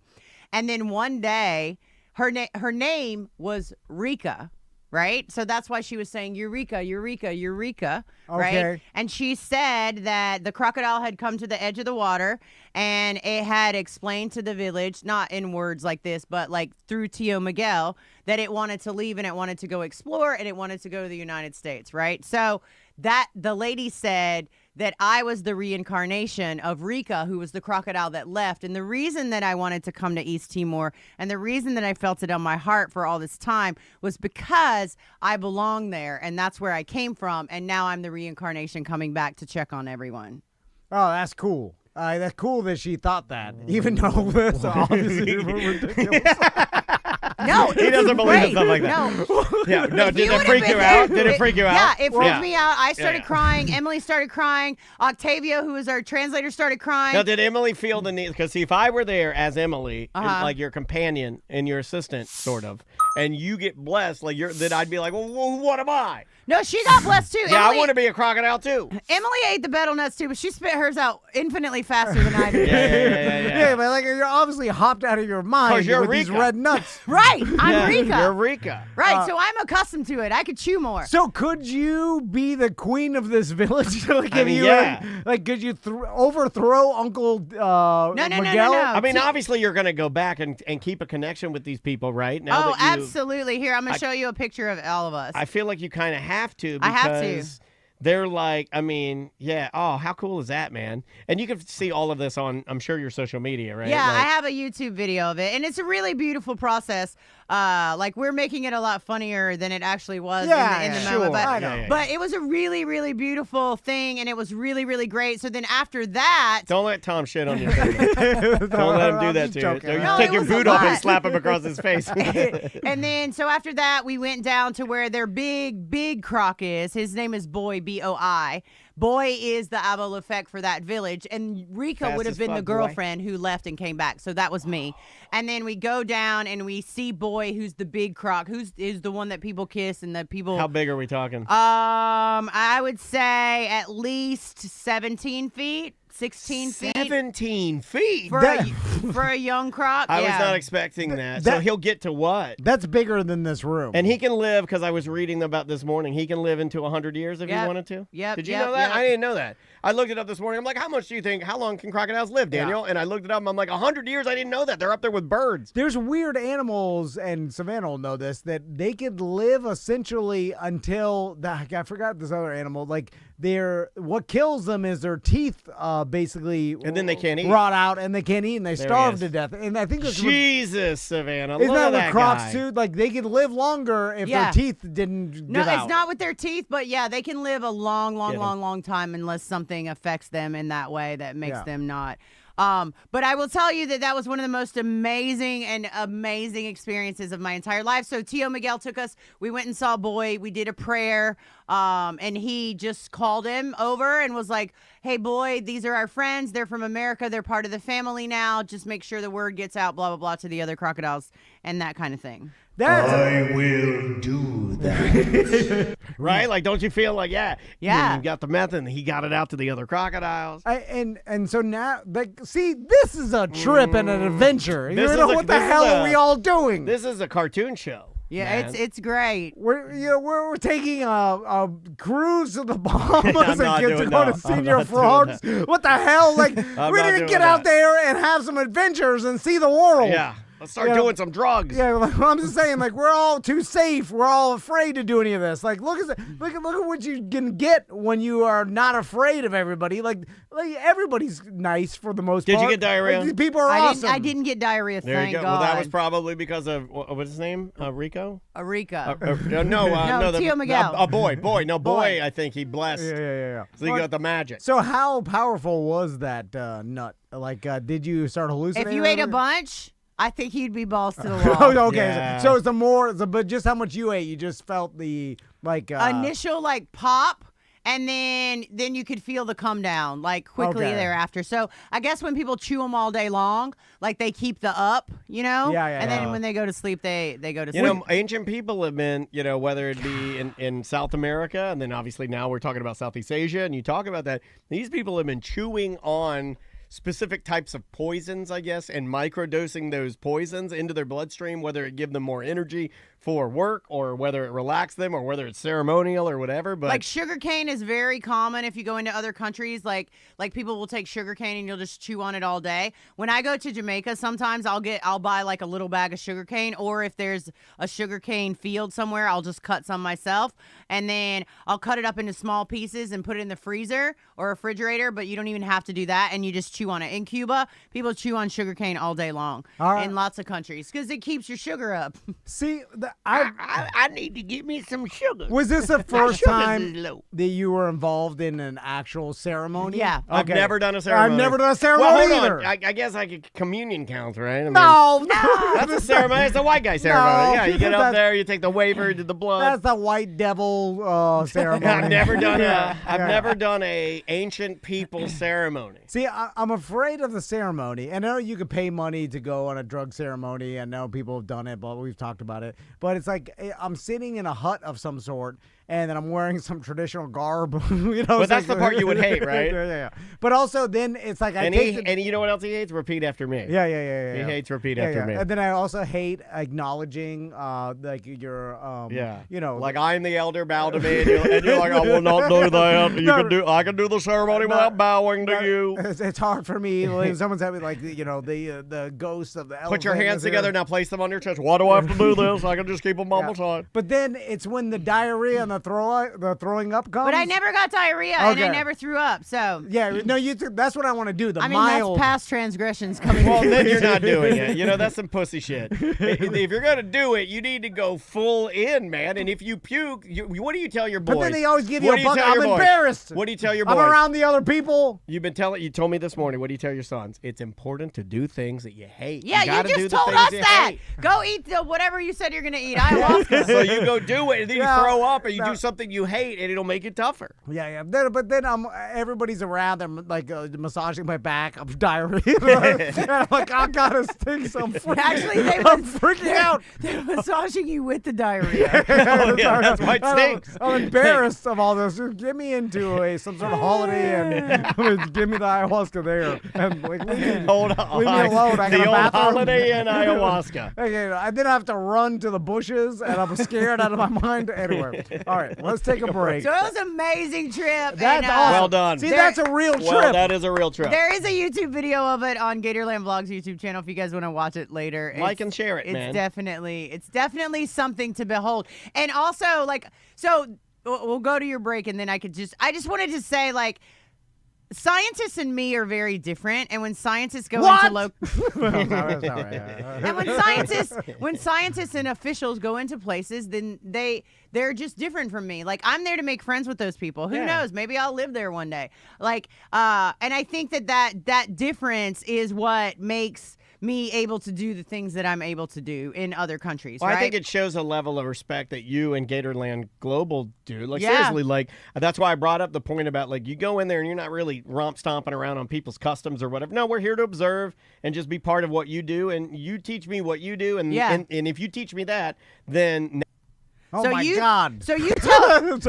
And then one day, her name was Rika, right? So that's why she was saying Eureka, Eureka, Eureka, right? Okay. And she said that the crocodile had come to the edge of the water and it had explained to the village, not in words like this, but like through Tio Miguel, that it wanted to leave and it wanted to go explore and it wanted to go to the United States, right? So that the lady said that I was the reincarnation of Rika, who was the crocodile that left. And the reason that I wanted to come to East Timor and the reason that I felt it on my heart for all this time was because I belong there and that's where I came from. And now I'm the reincarnation coming back to check on everyone. Oh, that's cool. That's cool that she thought that, even though that's obviously ridiculous. No, he doesn't believe in stuff like that. No. Yeah, no. Did it freak you out? Did it freak you out? Yeah, it freaked me out. I started crying. Emily started crying. Octavio, who was our translator, started crying. Now, did Emily feel the need? Because see, if I were there as Emily, and, like your companion and your assistant, sort of, and you get blessed, like then I'd be like, well, what am I? No, she got blessed too. Yeah, Emily, I want to be a crocodile too. Emily ate the betel nuts too, but she spit hers out infinitely faster than I did. Yeah, but like you're obviously hopped out of your mind you're with these Rika. red nuts. Right, I'm Rika. You're Rika. Right, so I'm accustomed to it. I could chew more. So could you be the queen of this village? Like, I mean, like could you overthrow Uncle No. Miguel? I mean, obviously you're going to go back and keep a connection with these people, right? Now that absolutely. Here, I'm going to show you a picture of all of us. I feel like you kind of have to. I have to. They're like, I mean, yeah. Oh, how cool is that, man? And you can see all of this on, I'm sure, your social media, right? Yeah, I have a YouTube video of it, and it's a really beautiful process. Like, we're making it a lot funnier than it actually was in the moment. But it was a really, really beautiful thing, and it was really, really great. So then after that... Don't let Tom shit on your face. Don't let him do that to you. No, take your boot off and slap him across his face. And then, so after that, we went down to where their big croc is. His name is Boy, B-O-I. Boy is the Avalofek for that village, and Rika would have been the girlfriend who left and came back. So that was me. And then we go down and we see Boy, who's the big croc, is the one that people kiss and that people. How big are we talking? I would say at least 17 feet. 16 feet 17 feet. for a young croc. I was not expecting that. So he'll get to what? That's bigger than this room. And he can live, because I was reading about this morning, he can live into 100 years if he wanted to? Yep. Did you know that? I didn't know that. I looked it up this morning. I'm like, how long can crocodiles live, Daniel? And I looked it up, and I'm like, 100 years? I didn't know that. They're up there with birds. There's weird animals, and Savannah will know this, that they could live essentially until, I forgot this other animal, like what kills them is their teeth basically and then they can't eat. Rot out, and they can't eat, and they starve to death. And I think that's Jesus, Savannah. Isn't Look at that that crocs guy. too? Like they could live longer if their teeth didn't No, give out. it's not with their teeth, but yeah, they can live a long time unless something affects them in that way that makes them not. But I will tell you that was one of the most amazing experiences of my entire life. So Tio Miguel took us. We went and saw Boy. We did a prayer. And he just called him over and was like, "Hey, Boy, these are our friends. They're from America. They're part of the family now. Just make sure the word gets out, blah, blah, blah, to the other crocodiles," and that kind of thing. I will do that. Right? Like, don't you feel like, Yeah. You got the method, and he got it out to the other crocodiles. And so now, like, see, this is a trip and an adventure. What the hell are we all doing? This is a cartoon show. Yeah, man. it's great. We're taking a cruise to the Bahamas I'm not and get to doing go that. to Senior Frogs. What the hell? Like, we need to get out there and have some adventures and see the world. Yeah. Let's start doing some drugs. Yeah, like, I'm just saying, like, we're all too safe. We're all afraid to do any of this. Like, look at what you can get when you are not afraid of everybody. Like everybody's nice for the most part. Did you get diarrhea? Like, these people are awesome. I didn't get diarrhea, There thank you go. God. Well, that was probably because of, what's his name? Rico? Eureka. No, Tio Miguel. Boy. No, Boy, I think he blessed. Yeah. So he got the magic. So how powerful was that nut? Like, did you start hallucinating? If you ate a bunch, I think you'd be balls to the wall. Okay, Yeah. so it's but just how much you ate, you just felt the, like... initial, like, pop, and then you could feel the come down, like, quickly thereafter. So I guess when people chew them all day long, like, they keep the up, you know? Yeah. And then when they go to sleep, they go to sleep. You know, ancient people have been, whether it be in South America, and then obviously now we're talking about Southeast Asia, and you talk about that, these people have been chewing on specific types of poisons, I guess, and microdosing those poisons into their bloodstream, whether it give them more energy for work or whether it relax them or whether it's ceremonial or whatever. But like sugarcane is very common if you go into other countries. Like people will take sugarcane and you'll just chew on it all day. When I go to Jamaica, sometimes I'll buy like a little bag of sugarcane, or if there's a sugarcane field somewhere, I'll just cut some myself, and then I'll cut it up into small pieces and put it in the freezer or refrigerator. But you don't even have to do that, and you just chew on it. In Cuba, people chew on sugarcane all day long in lots of countries because it keeps your sugar up. See, I need to get me some sugar. was this the first sugar time is low. that you were involved in an actual ceremony? Yeah. I've never done a ceremony. I've never done a ceremony well, hold either. on. I guess communion counts, right? I mean, No. that's a ceremony. It's a white guy ceremony. No, Yeah, you get up that's- there, you take the wafer, do the blood. That's the white devil ceremony. I've never done never done a ancient people ceremony. See, I'm afraid of the ceremony. I know you could pay money to go on a drug ceremony. I know people have done it, but we've talked about it. But it's like I'm sitting in a hut of some sort, and then I'm wearing some traditional garb. But that's the part you would hate, right? Yeah. But also, then it's like And you know what else he hates? Repeat after me. Yeah. He hates repeat after me. And then I also hate acknowledging, like your, like I'm the elder, bow to me, and you're like, I will not do that. I can do the ceremony without bowing to you. It's hard for me. Like, someone's having like the ghost of the elephant. Put your hands together now. Place them on your chest. Why do I have to do this? I can just keep them on my side. But then it's when the diarrhea and the throwing up comes. But I never got diarrhea and I never threw up. So yeah, no, that's what I want to do. The I mean, mild. that's past transgressions coming. Well, then you're not doing it. That's some pussy shit. If you're gonna do it, you need to go full in, man. And if you puke, what do you tell your boys? But then they always give you What a do you bucket. tell I'm your boys? embarrassed. What do you tell your boys? I'm around the other people. You told me this morning. What do you tell your sons? It's important to do things that you hate. Yeah, you gotta you do just the told things us you that. hate. Go eat whatever you said you're gonna to eat ayahuasca. So you go do it, and then Yeah, you throw up, and you no. do something you hate, and it'll make it tougher. Yeah. But then everybody's around. They're like massaging my back. I'm diarrhea. And I'm like, I gotta stink some. Actually, I'm freaking out. They're massaging you with the diarrhea. Oh, yeah, that's why it stinks. I'm embarrassed of all this. Just get me into some sort of holiday and give me the ayahuasca there. And like, leave me Hold on. Leave me alone. I got The a old bathroom. holiday and ayahuasca. Okay, I then have to run to the bushes, and I'm scared out of my mind. Anyway, all right, let's take a break. So it was an amazing trip. That's and, awesome. Well done. See, that's a real trip. Well, that is a real trip. There is a YouTube video of it on Gatorland Vlogs YouTube channel if you guys want to watch it later. Like and share it, it's man. It's definitely something to behold. And also, like, so we'll go to your break, and then I just wanted to say, like, scientists and me are very different, and when scientists go into and when scientists and officials go into places, then they're just different from me. Like, I'm there to make friends with those people. Who knows? Maybe I'll live there one day. Like, and I think that difference is what makes me able to do the things that I'm able to do in other countries. Well, right? I think it shows a level of respect that you and Gatorland Global do. Like, Yeah. seriously, like, that's why I brought up the point about, like, you go in there and you're not really stomping around on people's customs or whatever. No, we're here to observe and just be part of what you do, and you teach me what you do, and and if you teach me that, then... Oh So my you- God! So you tell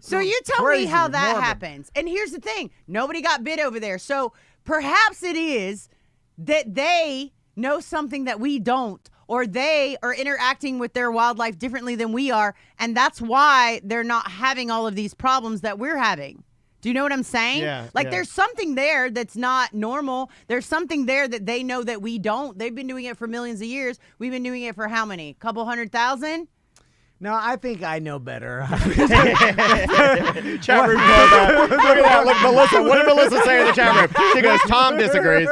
So you tell me crazy, how that morbid. happens. And here's the thing: nobody got bit over there. So perhaps it is that they know something that we don't, or they are interacting with their wildlife differently than we are, and that's why they're not having all of these problems that we're having. Do you know what I'm saying? Yeah, Like, yeah. there's something there that's not normal. There's something there that they know that we don't. They've been doing it for millions of years. We've been doing it for how many? Couple 100,000? No, I think I know better. Chat room called that. Look at that. Look, Melissa. What did Melissa say in the chat room? She goes, Tom disagrees.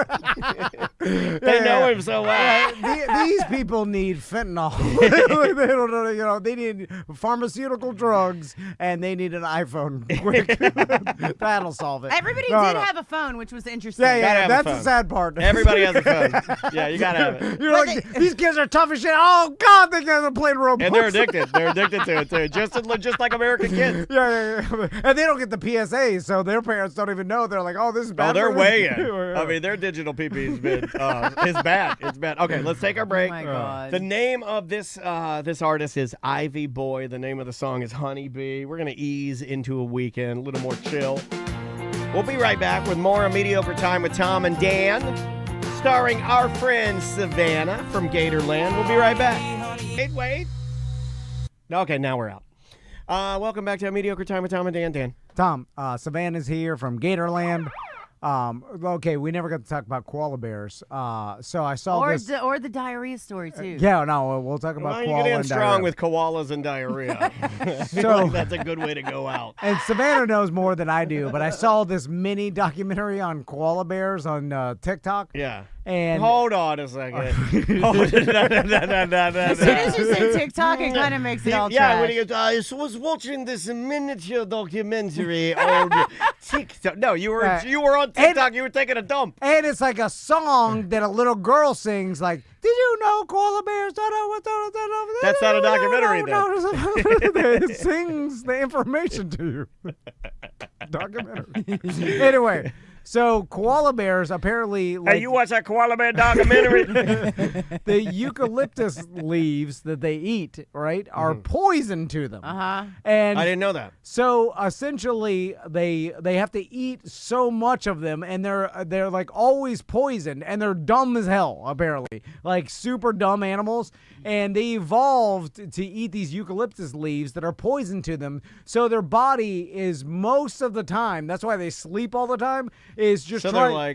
They know him so well. These people need fentanyl. They don't know, they need pharmaceutical drugs, and they need an iPhone quick. That'll solve it. Everybody No, did no. have a phone, which was interesting. Gotta Yeah, have a that's the phone. sad part. Everybody has a phone. Yeah, you gotta have it. You're like, these kids are tough as shit. Oh, God, they guys are playing Roblox. And they're addicted. They're addicted to it too. Just like American kids. Yeah. And they don't get the PSAs, so their parents don't even know. They're like, oh, this is bad. Oh, they're for way them. in. I mean, their digital PP has been it's bad. It's bad. Okay, let's take our break. Oh my God. The name of this artist is Ivy Boy. The name of the song is Honeybee. We're gonna ease into a weekend, a little more chill. We'll be right back with more of Mediocre Time with Tom and Dan, starring our friend Savannah from Gatorland. We'll be right back. Wait. Okay, now we're out. Welcome back to Mediocre Time with Tom and Dan. Dan. Tom, Savannah's here from Gatorland. Okay, we never got to talk about koala bears. So I saw this. Or the diarrhea story, too. Yeah, no, we'll talk about Well, you koala get in and strong diarrhea. with koalas and diarrhea. I feel So- like that's a good way to go out. And Savannah knows more than I do, but I saw this mini documentary on koala bears on TikTok. Yeah. And Hold on a second. Hold As soon as you say TikTok, it kind of makes it all Yeah, when trash. he goes, I was watching this miniature documentary on TikTok. No, you were on TikTok. You were taking a dump. And it's like a song that a little girl sings, like, did you know koala bears don't know what That's not a documentary, then. It sings the information to you. Documentary. Anyway, so koala bears apparently... Like, Hey, you watch that koala bear documentary? the eucalyptus leaves that they eat, right, are poison to them. Uh-huh. And I didn't know that. so essentially, they have to eat so much of them, and they're like always poisoned, and they're dumb as hell. Apparently, like super dumb animals, and they evolved to eat these eucalyptus leaves that are poison to them. So their body is most of the time. That's why they sleep all the time. Is just So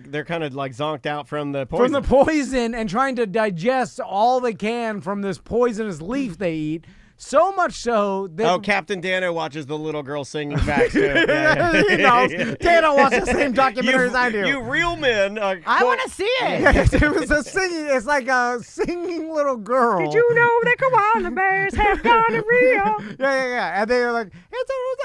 they're kind of like zonked out from the poison. from the poison and trying to digest all they can from this poisonous leaf they eat. So much so that Captain Dano watches the little girl singing back too. Yeah. you know, Dana watches the same documentary as I do. You real men. I want to see it. It was a singing. It's like a singing little girl. know that koala bears have gonorrhea? Yeah. And they were like,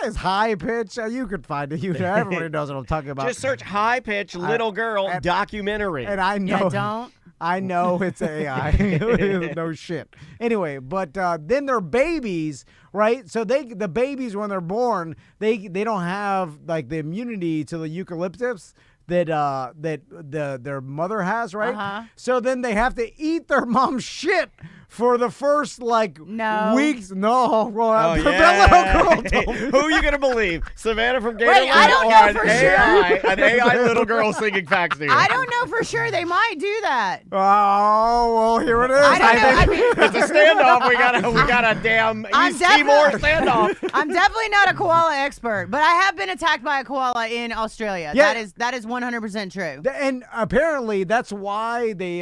is high pitch? You could find it. Everybody knows what I'm talking about. Just search high pitch little girl documentary. And I know. Yeah, don't. I know it's AI. No shit. Anyway, but then they're babies, right? So the babies when they're born, they don't have like the immunity to the eucalyptus that their mother has, right? Uh-huh. So then they have to eat their mom's shit for the first weeks. No, well, that little girl told me. Who are you gonna believe? Savannah from Gatorland Wait, I don't or know an for AI, an AI little girl singing facts to you? I don't know for sure. They might do that. Oh, well, here it is. I don't know. I mean, It's a standoff. We got a damn East Timor standoff. I'm definitely not a koala expert, but I have been attacked by a koala in Australia. Yeah. That is 100% true. And apparently that's why they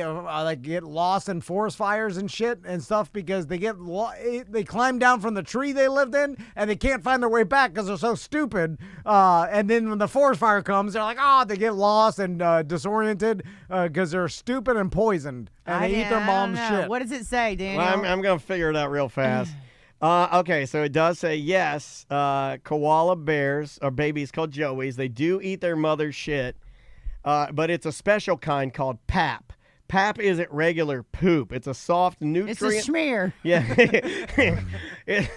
get lost in forest fires and shit and stuff, because they they climb down from the tree they lived in and they can't find their way back because they're so stupid. And then when the forest fire comes, they're like, they get lost and disoriented because they're stupid and poisoned, and they eat their mom's shit. What does it say, Daniel? Well, I'm going to figure it out real fast. Okay, so it does say, yes, koala bears are babies called joeys. They do eat their mother's shit, but it's a special kind called pap. Pap isn't regular poop. It's a soft nutrient. It's a schmear. Yeah. I made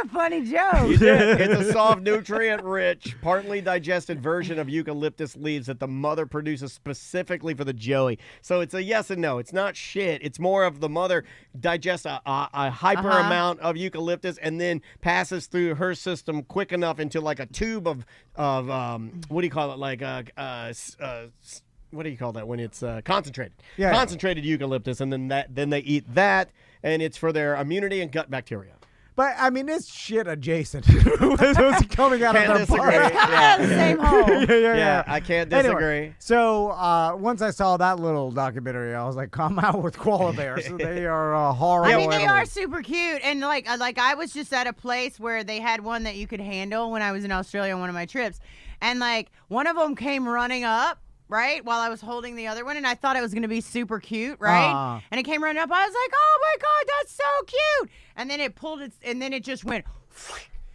a funny joke. You did. It's a soft, nutrient-rich, partly digested version of eucalyptus leaves that the mother produces specifically for the joey. So it's a yes and no. It's not shit. It's more of the mother digests a hyper amount of eucalyptus and then passes through her system quick enough into like a tube of what do you call it? Like what do you call that when it's concentrated? Yeah. Concentrated eucalyptus, and then they eat that, and it's for their immunity and gut bacteria. But I mean, it's shit adjacent. What's coming out Can't of their disagree. butt? Coming out of the same hole. Yeah, I can't disagree. Anyway, so once I saw that little documentary, I was like, "Come out with koala bears." So they are horrible. I mean, they are animals. super cute, and like I was just at a place where they had one that you could handle when I was in Australia on one of my trips, and like one of them came running up. Right, while I was holding the other one, and I thought it was going to be super cute, right? And it came running up. I was like, "Oh my god, that's so cute!" And then it pulled its, and then it just went,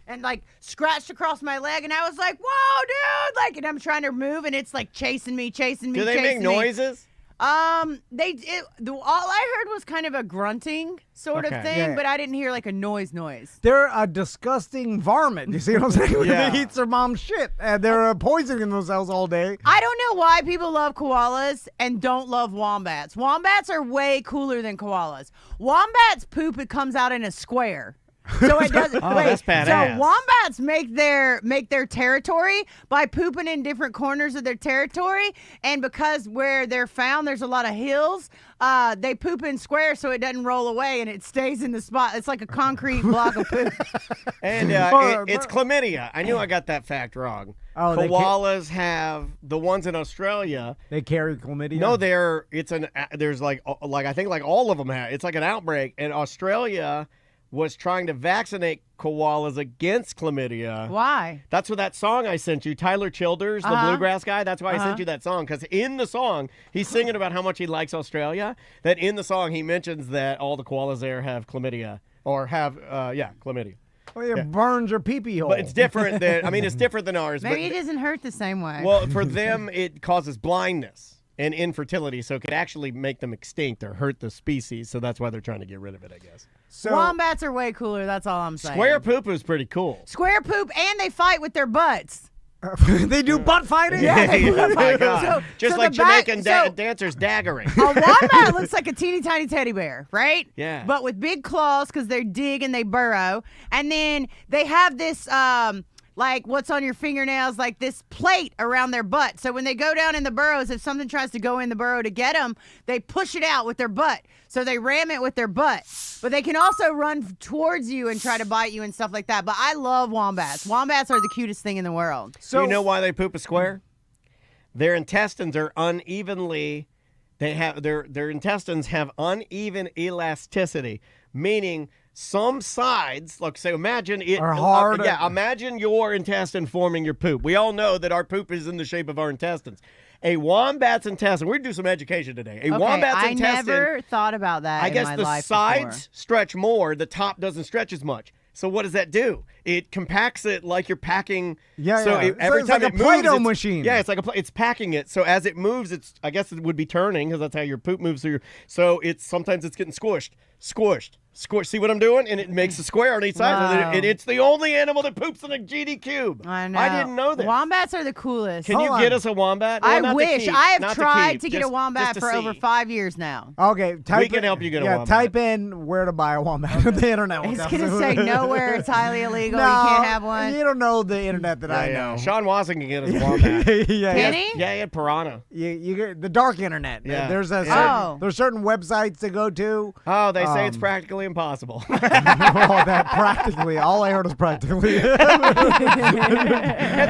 and like scratched across my leg, and I was like, "Whoa, dude!" Like, and I'm trying to move, and it's like chasing me. Do they make noises? All I heard was kind of a grunting sort of thing, Yeah. but I didn't hear like a noise. They're a disgusting varmint. You see what I'm saying? Yeah. They eat their mom's shit, and they're poisoning themselves all day. I don't know why people love koalas and don't love wombats. Wombats are way cooler than koalas. Wombats poop, it comes out in a square. So it doesn't. That's badass. So wombats make their territory by pooping in different corners of their territory, and because where they're found, there's a lot of hills. They poop in squares so it doesn't roll away and it stays in the spot. It's like a concrete block of poop. And it's chlamydia. I knew I got that fact wrong. Oh, Koalas have the ones in Australia. They carry chlamydia. No, there's like I think like all of them have. It's like an outbreak, and Australia was trying to vaccinate koalas against chlamydia. Why? That's what that song I sent you, Tyler Childers, the bluegrass guy. That's why I sent you that song, because in the song, he's singing about how much he likes Australia. That in the song, he mentions that all the koalas there have chlamydia, or have, chlamydia. Well, it burns your pee-pee hole. But it's different than, it's different than ours. Maybe but it doesn't hurt the same way. Well, for them, it causes blindness and infertility, so it could actually make them extinct or hurt the species. So that's why they're trying to get rid of it, I guess. So, wombats are way cooler. That's all I'm saying. Square poop is pretty cool. Square poop, and they fight with their butts. they do butt fighting? Yeah, they do. Oh my God. Just so like the back- Jamaican so- dancers daggering. A wombat looks like a teeny tiny teddy bear, right? Yeah. But with big claws because they dig and they burrow. And then they have this, like what's on your fingernails, like this plate around their butt. So when they go down in the burrows, if something tries to go in the burrow to get them, they push it out with their butt. So they ram it with their butt. But they can also run towards you and try to bite you and stuff like that. But I love wombats. Wombats are the cutest thing in the world. So you know why they poop a square? Their intestines are unevenly. Their intestines have uneven elasticity, meaning some sides, like say, imagine it are hard. Imagine your intestine forming your poop. We all know that our poop is in the shape of our intestines. A wombat's intestine. We're gonna do some education today. Wombat's intestine. I never thought about that. I in guess my the life sides before. stretch more. The top doesn't stretch as much. So what does that do? It compacts it like you're packing. Yeah, so yeah. every It's time like it a moves, Play-Doh machine. Yeah, it's like it's packing it. So as it moves, I guess it would be turning because that's how your poop moves through. So sometimes it's getting squished. See what I'm doing? And it makes a square on each side. Wow. And it's the only animal that poops in a GD cube. I know. I didn't know that. Wombats are the coolest. Can you get us a wombat? Well, I not to wish. keep, I have not tried keep, to get just- a wombat just to for over see. 5 years now. Okay, We can help you get a wombat. Type in where to buy a wombat on the internet. will It's tell going to you. say nowhere. It's highly illegal. No, You can't have one. You don't know the internet that I know. Sean Watson can get us a wombat. yeah, Can yeah. he? Yeah, he had piranha. You get the dark internet. Yeah. There's Yeah. there's certain websites to go to. Oh, they say it's practically impossible. That practically. All I heard was practically. And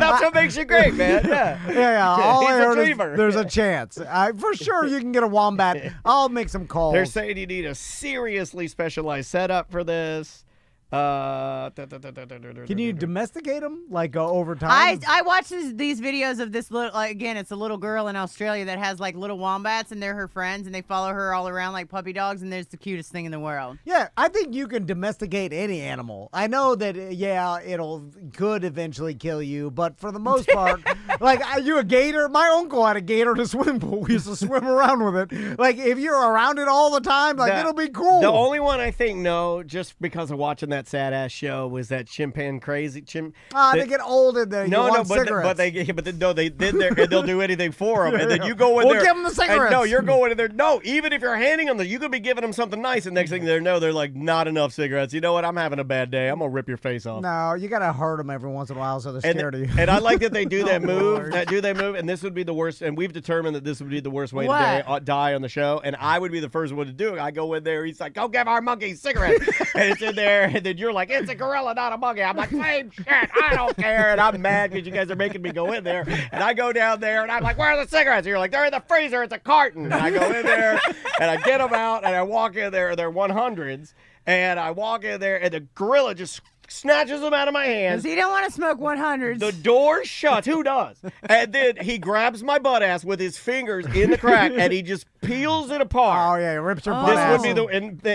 that's what makes you great, man. Yeah. Yeah. All He's I a heard is dreamer. there's a chance. For sure you can get a wombat. I'll make some calls. They're saying you need a seriously specialized setup for this. Can you domesticate them like over time? I watch these videos of this little, again, it's a little girl in Australia that has like little wombats and they're her friends and they follow her all around like puppy dogs and there's the cutest thing in the world. Yeah, I think you can domesticate any animal. I know that, could eventually kill you, but for the most part, like, are you a gator? My uncle had a gator in a swimming pool. We used to swim around with it. Like, if you're around it all the time, like, it'll be cool. The only one I think no, just because of watching that sad ass show, was that chimpan crazy they get old and they want cigarettes. they'll do anything for them, and then you go in We'll there. give 'em the cigarettes. No, you're going in there. No, even if you're handing them, you could be giving them something nice, and next thing they know, they're like, not enough cigarettes. You know what? I'm having a bad day. I'm gonna rip your face off. No, you gotta hurt them every once in a while so they're scared of you. And I like that they do that move. And this would be the worst. And we've determined that this would be the worst way to die on the show. And I would be the first one to do it. I go in there. He's like, "Go give our monkey cigarettes," and it's in there. And then you're like, "It's a gorilla, not a monkey." I'm like, "Same shit. I don't care." And I'm mad because you guys are making me go in there. And I go down there and I'm like, "Where are the cigarettes?" And you're like, "They're in the freezer. It's a carton." And I go in there and I get them out and I walk in there. They're 100s. And I walk in there and the gorilla just snatches them out of my hands. Because he don't want to smoke 100s. The door shuts. Who does? And then he grabs my butt ass with his fingers in the crack, and he just peels it apart. Oh yeah, it rips your butt This ass. would be the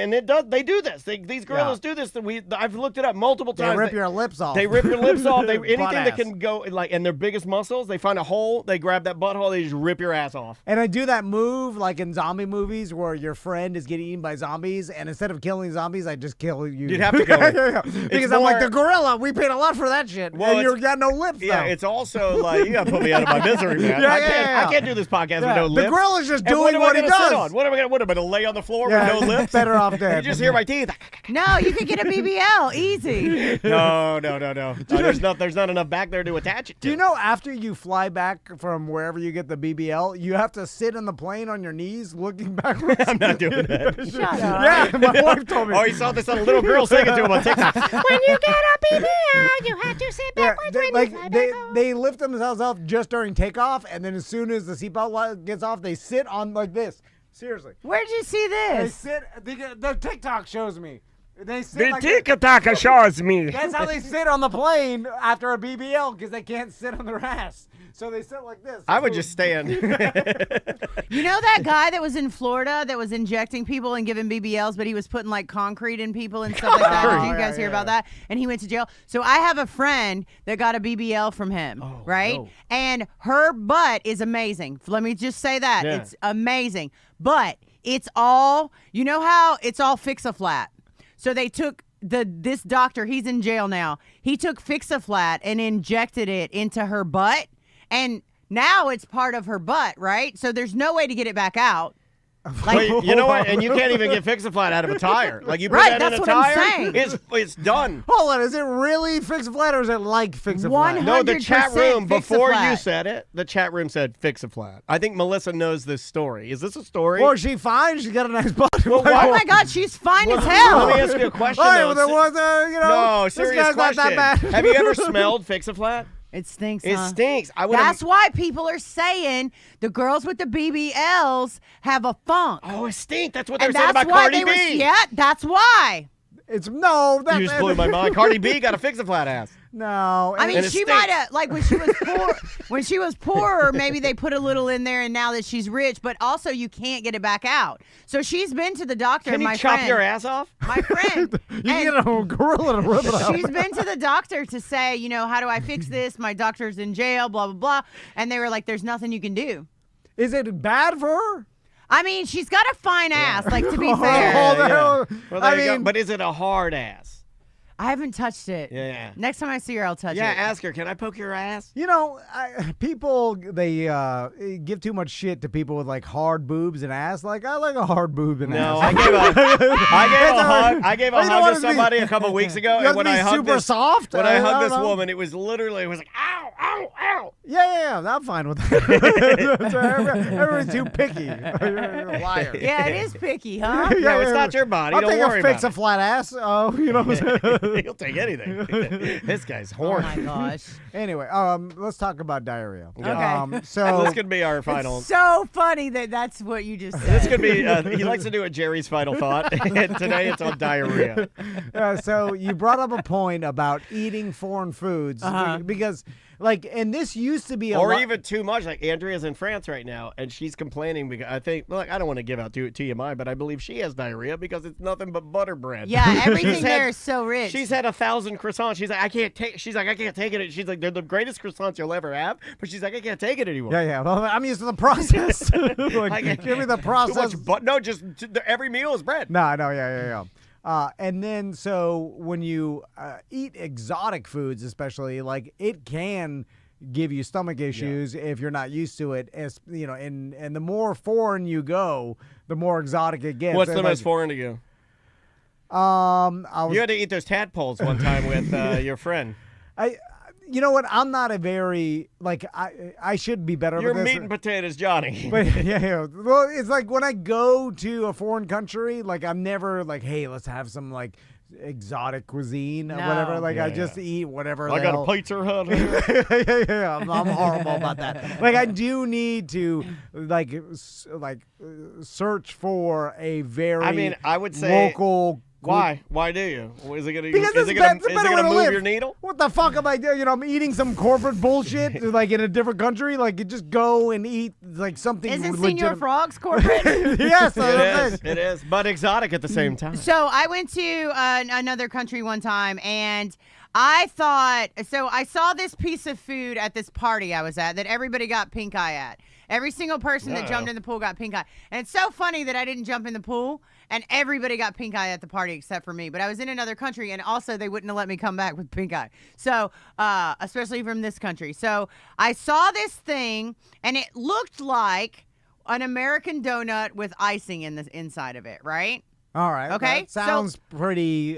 and it does. They do this. These gorillas do this. I've looked it up multiple times. They rip your lips off. They rip your lips off. Anything Butt that ass. can go like, and their biggest muscles. They find a hole. They grab that butthole. They just rip your ass off. And I do that move like in zombie movies where your friend is getting eaten by zombies, and instead of killing zombies, I just kill you. You'd have to kill him. Yeah. Because I'm like, the gorilla, we paid a lot for that shit. Well, and you got no lips, Yeah, though. it's also like, you gotta put me out of my misery, man. Yeah, I can't do this podcast with Yeah. no The lips. gorilla's just And doing what he am I gonna sit does. on? What am I gonna lay on the floor Yeah, with no lips? better off dead. You just hear my teeth. No, you could get a BBL. Easy. No. There's not enough back there to attach it to. Do you know after you fly back from wherever you get the BBL, you have to sit in the plane on your knees looking backwards? I'm not doing that. Shut up. Yeah, my wife told me. Oh, he saw this little girl singing to him on TikTok. When you get a BBL, you have to sit Yeah, backwards they, when like you fly they, back home. they lift themselves up just during takeoff, and then as soon as the seatbelt gets off, they sit on like this. Seriously, Where'd you see they this? sit. The TikTok shows me. They sit like TikTok shows me. That's how they sit on the plane after a BBL because they can't sit on their ass. So they sit like this. I would just stand. You know that guy that was in Florida that was injecting people and giving BBLs, but he was putting like concrete in people and stuff like that? Did you guys hear about that? And he went to jail. So I have a friend that got a BBL from him, right? no. And her butt is amazing. Let me just say that. Yeah. It's amazing. But it's all, you know how it's all Fix-A-Flat. So they took this doctor, he's in jail now. He took Fix-A-Flat and injected it into her butt. And now it's part of her butt, right? So there's no way to get it back out. Like, Wait, you know what? And you can't even get Fix-A-Flat out of a tire. Like you put Right, that in that's a what I'm tire, saying. it's done. Hold on, is it really Fix-A-Flat or is it like Fix-A-Flat? No, the chat 100% room, before you Fix-A-Flat. said it, the chat room said Fix-A-Flat. I think Melissa knows this story. Is this a story? Well, is she fine? She's got a nice butt. Well, why- oh my God, she's fine as hell. Let me ask you a question, All right, though. well, there was No, this serious guy's question. not that bad. Have you ever smelled Fix-A-Flat? It stinks, It huh? stinks. That's why people are saying the girls with the BBLs have a funk. Oh, it stinks. That's what they're And saying that's about why Cardi they B. were, yeah, that's why. It's no. You just blew my mind. Cardi B got a Fix-A-Flat ass. No. I mean, And it she stinks. might have, like, when she was poor. When she was poorer, maybe they put a little in there, and now that she's rich, but also you can't get it back out. So she's been to the doctor. Can you my chop friend, your ass off? My friend. You can get a gorilla to rip it out. She's been to the doctor to say, you know, how do I fix this? My doctor's in jail, blah, blah, blah. And they were like, there's nothing you can do. Is it bad for her? I mean, she's got a fine ass, like, to be Oh, fair. Well, there I you go. mean, But is it a hard ass? I haven't touched it. Yeah. Next time I see her, I'll touch Yeah, it. ask her, can I poke your ass? you know, people, they give too much shit to people with, like, hard boobs and ass. Like, I like a hard boob and No, ass. I gave a Well, you don't hug wanna to be- somebody a couple weeks ago, You and have when to be I hugged super this, soft? when I don't hugged this know. woman, it was like, ow, ow, ow. Yeah, I'm fine with that. Everybody's too picky. You're a liar. Yeah, it is picky, huh? No, it's not your body. I'll Don't take worry a fix about a flat ass. Oh, you know what I'm saying? He'll take anything. This guy's Oh, horny. my gosh. Anyway, let's talk about diarrhea. Okay. So This could be our final. So funny that that's what you just said. This could be. He likes to do a Jerry's final thought, and today it's on diarrhea. so you brought up a point about eating foreign foods because, like, and this used to be a Or lot- even too much. Like Andrea's in France right now, and she's complaining because I think, look, I don't want to give out TMI, but I believe she has diarrhea because it's nothing but butter bread. Yeah, everything She's there had- is so rich. She's had 1,000 croissants. She's like, I can't take. She's like, I can't take it. She's like, they're the greatest croissants you'll ever have. But she's like, I can't take it anymore. Yeah. Well, I'm used to the process. Like, give me the Too process. much but no, just every meal is bread. No, yeah. And then, so when you eat exotic foods, especially, like, it can give you stomach issues if you're not used to it. As you know, and the more foreign you go, the more exotic it gets. What's And, the like, most foreign to you? I was, You had to eat those tadpoles one time with your friend. you know what? I'm not a very, like, I should be better. You're with this. meat and potatoes, Johnny. But yeah. Well, it's like when I go to a foreign country, like, I'm never like, hey, let's have some, like, exotic cuisine or whatever. Like, I just eat whatever. I got a Pizza Hut. yeah. I'm horrible about that. Like, I do need to search for a very I mean, I would say local. Why? Why do you? Is it gonna? Because is it's it gonna, it's a is it better way gonna to move live. your needle? What the fuck am I doing? You know, I'm eating some corporate bullshit, like, in a different country. Like, you just go and eat, like, something. Isn't Senior legitimate. Frogs corporate? Yes, It is, but exotic at the same time. So I went to another country one time, and I saw this piece of food at this party I was at that everybody got pink eye at. Every single person that jumped in the pool got pink eye. And it's so funny that I didn't jump in the pool, and everybody got pink eye at the party except for me. But I was in another country, and also they wouldn't have let me come back with pink eye. So, especially from this country. So I saw this thing, and it looked like an American donut with icing in the inside of it, right? All right. Okay, That sounds pretty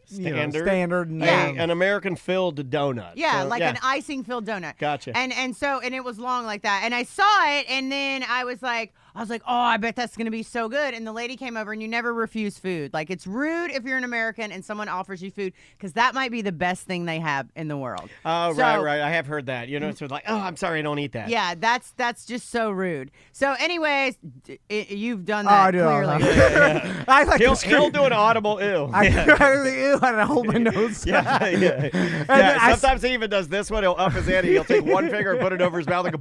standard. And, An American filled donut. Yeah, So, like an icing filled donut. Gotcha. And it was long like that. And I saw it, and then I was like, oh, I bet that's gonna be so good. And the lady came over, and you never refuse food. Like, it's rude if you're an American and someone offers you food, because that might be the best thing they have in the world. Oh, So- right. I have heard that. You know, it's like, oh, I'm sorry, I don't eat that. Yeah, that's just so rude. So, anyways, you've done Oh, that I do. clearly. I like He'll do an audible ew. I ew, and I hold my nose. Yeah, sometimes he even does this one. He'll up his ante. He'll take one finger and put it over his mouth, make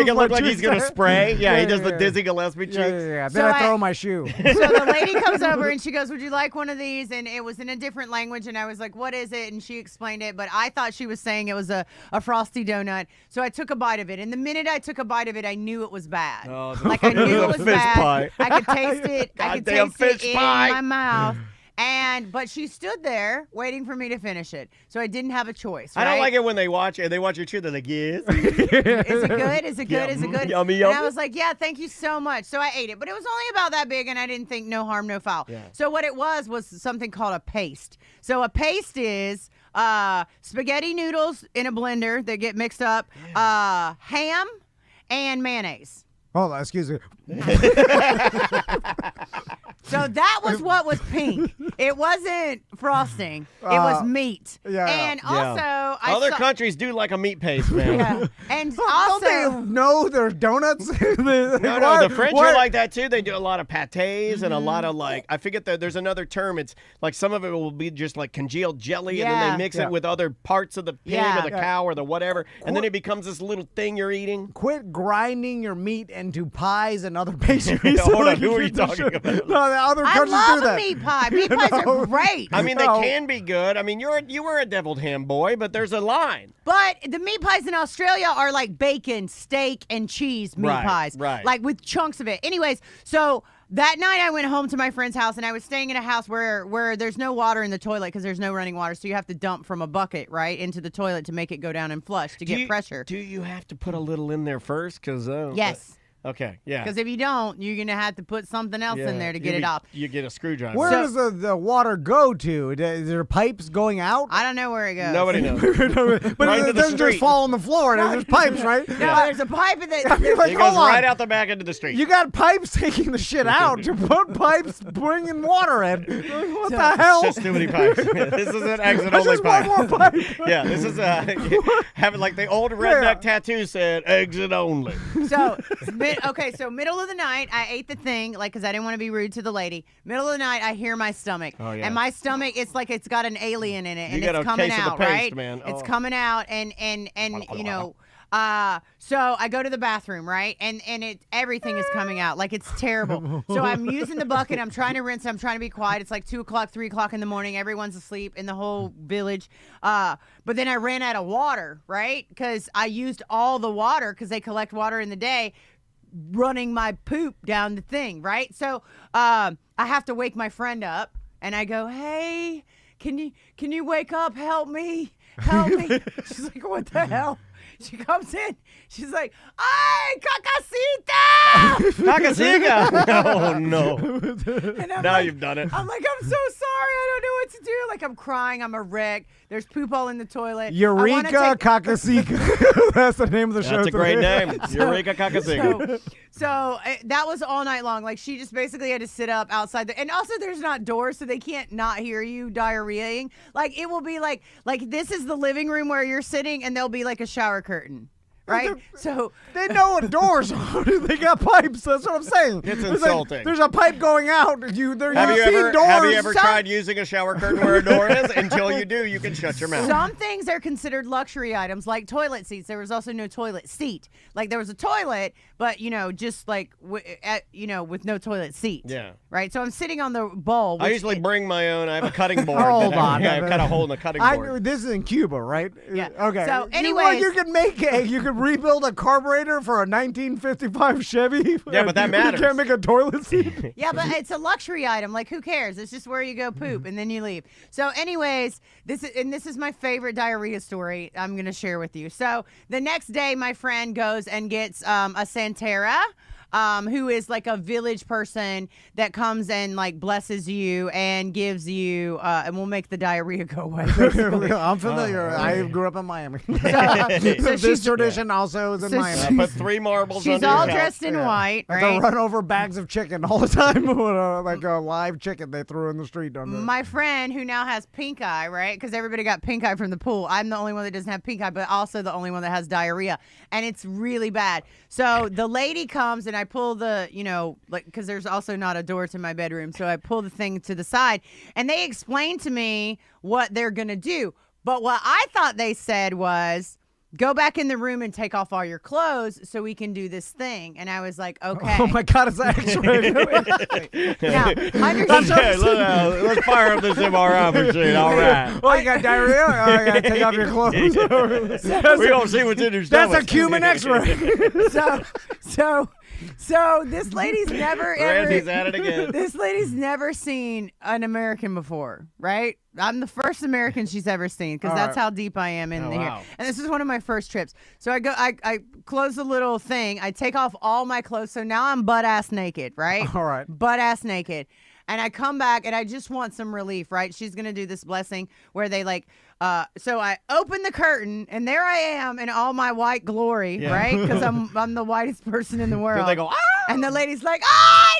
it look like he's gonna spray. Yeah, he does the Dizzy Gillespie cheeks. Yeah. Then So I throw my shoe. So the lady comes over and she goes, would you like one of these? And it was in a different language, and I was like, what is it? And she explained it, but I thought she was saying it was a frosty donut. So I took a bite of it, and the minute I took a bite of it, I knew it was bad. Oh, Like, I knew it was fish bad. pie. I could taste it. I could Goddamn taste it fish in pie. my mouth. But she stood there waiting for me to finish it. So I didn't have a choice. I don't right? like it when they watch your chew. They're like, yes. Is it good? Is it good? Is it good? Yummy, And I yummy. was like, yeah, thank you so much. So I ate it, but it was only about that big, and I didn't think no harm, no foul. Yeah. So what it was something called a paste. So a paste is spaghetti noodles in a blender that get mixed up, ham, and mayonnaise. Hold on, excuse me. So that was what was pink. It wasn't frosting. It was meat. yeah. And also, Other countries do like a meat paste, man. Yeah. And Don't also, they know there's donuts? No, the French are like that too. They do a lot of pâtés and a lot of I forget there's another term. It's like some of it will be just like congealed jelly, and then they mix it with other parts of the pig or the cow or the whatever, and then it becomes this little thing you're eating. Quit grinding your meat into pies and other pastries. Hold on, who are you talking about? No, the other I countries love do that. a meat pie. Meat pies are great. I mean, they can be good. I mean, you were a deviled ham boy, but there's a line. But the meat pies in Australia are like bacon, steak, and cheese meat pies. Right. Like with chunks of it. Anyways, so that night I went home to my friend's house, and I was staying in a house where there's no water in the toilet because there's no running water. So you have to dump from a bucket, right, into the toilet to make it go down and flush to get pressure. Do you have to put a little in there first? Yes. Okay, yeah. Because if you don't, you're going to have to put something else in there to get it off. You get a screwdriver. Where does the water go to? Is there pipes going out? I don't know where it goes. Nobody knows. But Right it into the doesn't just street. fall on the floor. There's pipes, right? No, there's a pipe in I mean, the... like, It hold goes on. right out the back into the street. You got pipes taking the shit out. You put pipes bringing water in. What the hell? It's just too many pipes. This is an exit That's only just pipe. one more pipe. Yeah, this is having like the old redneck tattoo said exit only. So middle of the night, I ate the thing, like, because I didn't want to be rude to the lady. Middle of the night, I hear my stomach. Oh, yeah. And my stomach, it's like it's got an alien in it, and got it's a coming case of the out, paste, right? man. It's Oh. coming out, and you know, so I go to the bathroom, right? And everything is coming out. Like, it's terrible. So I'm using the bucket. I'm trying to rinse. I'm trying to be quiet. It's like 2 o'clock, 3 o'clock in the morning. Everyone's asleep in the whole village. But then I ran out of water, right? Because I used all the water because they collect water in the day, running my poop down the thing, right? So I have to wake my friend up, and I go, "Hey, can you wake up? Help me. She's like, "What the hell?" She comes in. She's like, "Ay, Cacasita!" Cacasita! Oh, no. And I'm Now like, you've done it. I'm like, "I'm so sorry. I don't know what to do." Like, I'm crying. I'm a wreck. There's poop all in the toilet. Eureka Cacasita. That's the name of the show. That's a great today. name. Eureka Cacasita. So that was all night long. Like, she just basically had to sit up outside. And also, there's not doors, so they can't not hear you diarrheaing. Like, it will be like this is the living room where you're sitting, and there'll be like a shower curtain. Right? So They know what doors are. They got pipes. That's what I'm saying. It's like, insulting. there's a pipe going out. Have you seen ever doors. tried using a shower curtain where a door is? Until you do, you can shut your mouth. some things are considered luxury items, like toilet seats. There was also no toilet seat. Like, there was a toilet, but, just like, with no toilet seat. Yeah. Right? So I'm sitting on the bowl. I which- usually bring my own. I have a cutting board. Hold on. I cut a hole in the cutting board. This is in Cuba, right? Yeah. Okay. So, you anyways- could rebuild a carburetor for a 1955 Chevy. Yeah, but that matters. You can't make a toilet seat. Yeah, but it's a luxury item. Like, who cares? It's just where you go poop and then you leave. So, anyways, this is my favorite diarrhea story I'm gonna share with you. So the next day, my friend goes and gets a Santera. Who is like a village person that comes and like blesses you and gives you and will make the diarrhea go away. basically. I'm familiar. I grew up in Miami. So This she's- tradition also is in So Miami. Put 3 marbles She's under all your couch. dressed in white, I have to right? run over bags of chicken all the time. Like a live chicken they threw in the street. My friend who now has pink eye, right? Because everybody got pink eye from the pool. I'm the only one that doesn't have pink eye, but also the only one that has diarrhea. And it's really bad. So the lady comes and I pull the, because there's also not a door to my bedroom. So I pull the thing to the side and they explain to me what they're going to do. But what I thought they said was, go back in the room and take off all your clothes so we can do this thing. And I was like, okay. Oh my God, it's an X-ray. Now, Let's fire up this MRI machine. All right. Oh, you got diarrhea? Oh, you gotta take off your clothes. We don't see what's in your That's stomach. a Cuban X-ray. So this lady's never Randy's ever. at it again. This lady's never seen an American before, right? I'm the first American she's ever seen because that's how deep I am in here. wow. And this is one of my first trips. So I close the little thing. I take off all my clothes. So now I'm butt ass naked, right? All right. Butt ass naked. And I come back and I just want some relief, right? She's going to do this blessing where they so I open the curtain and there I am in all my white glory, right? Because I'm the whitest person in the world. They go, ah! And the lady's like, I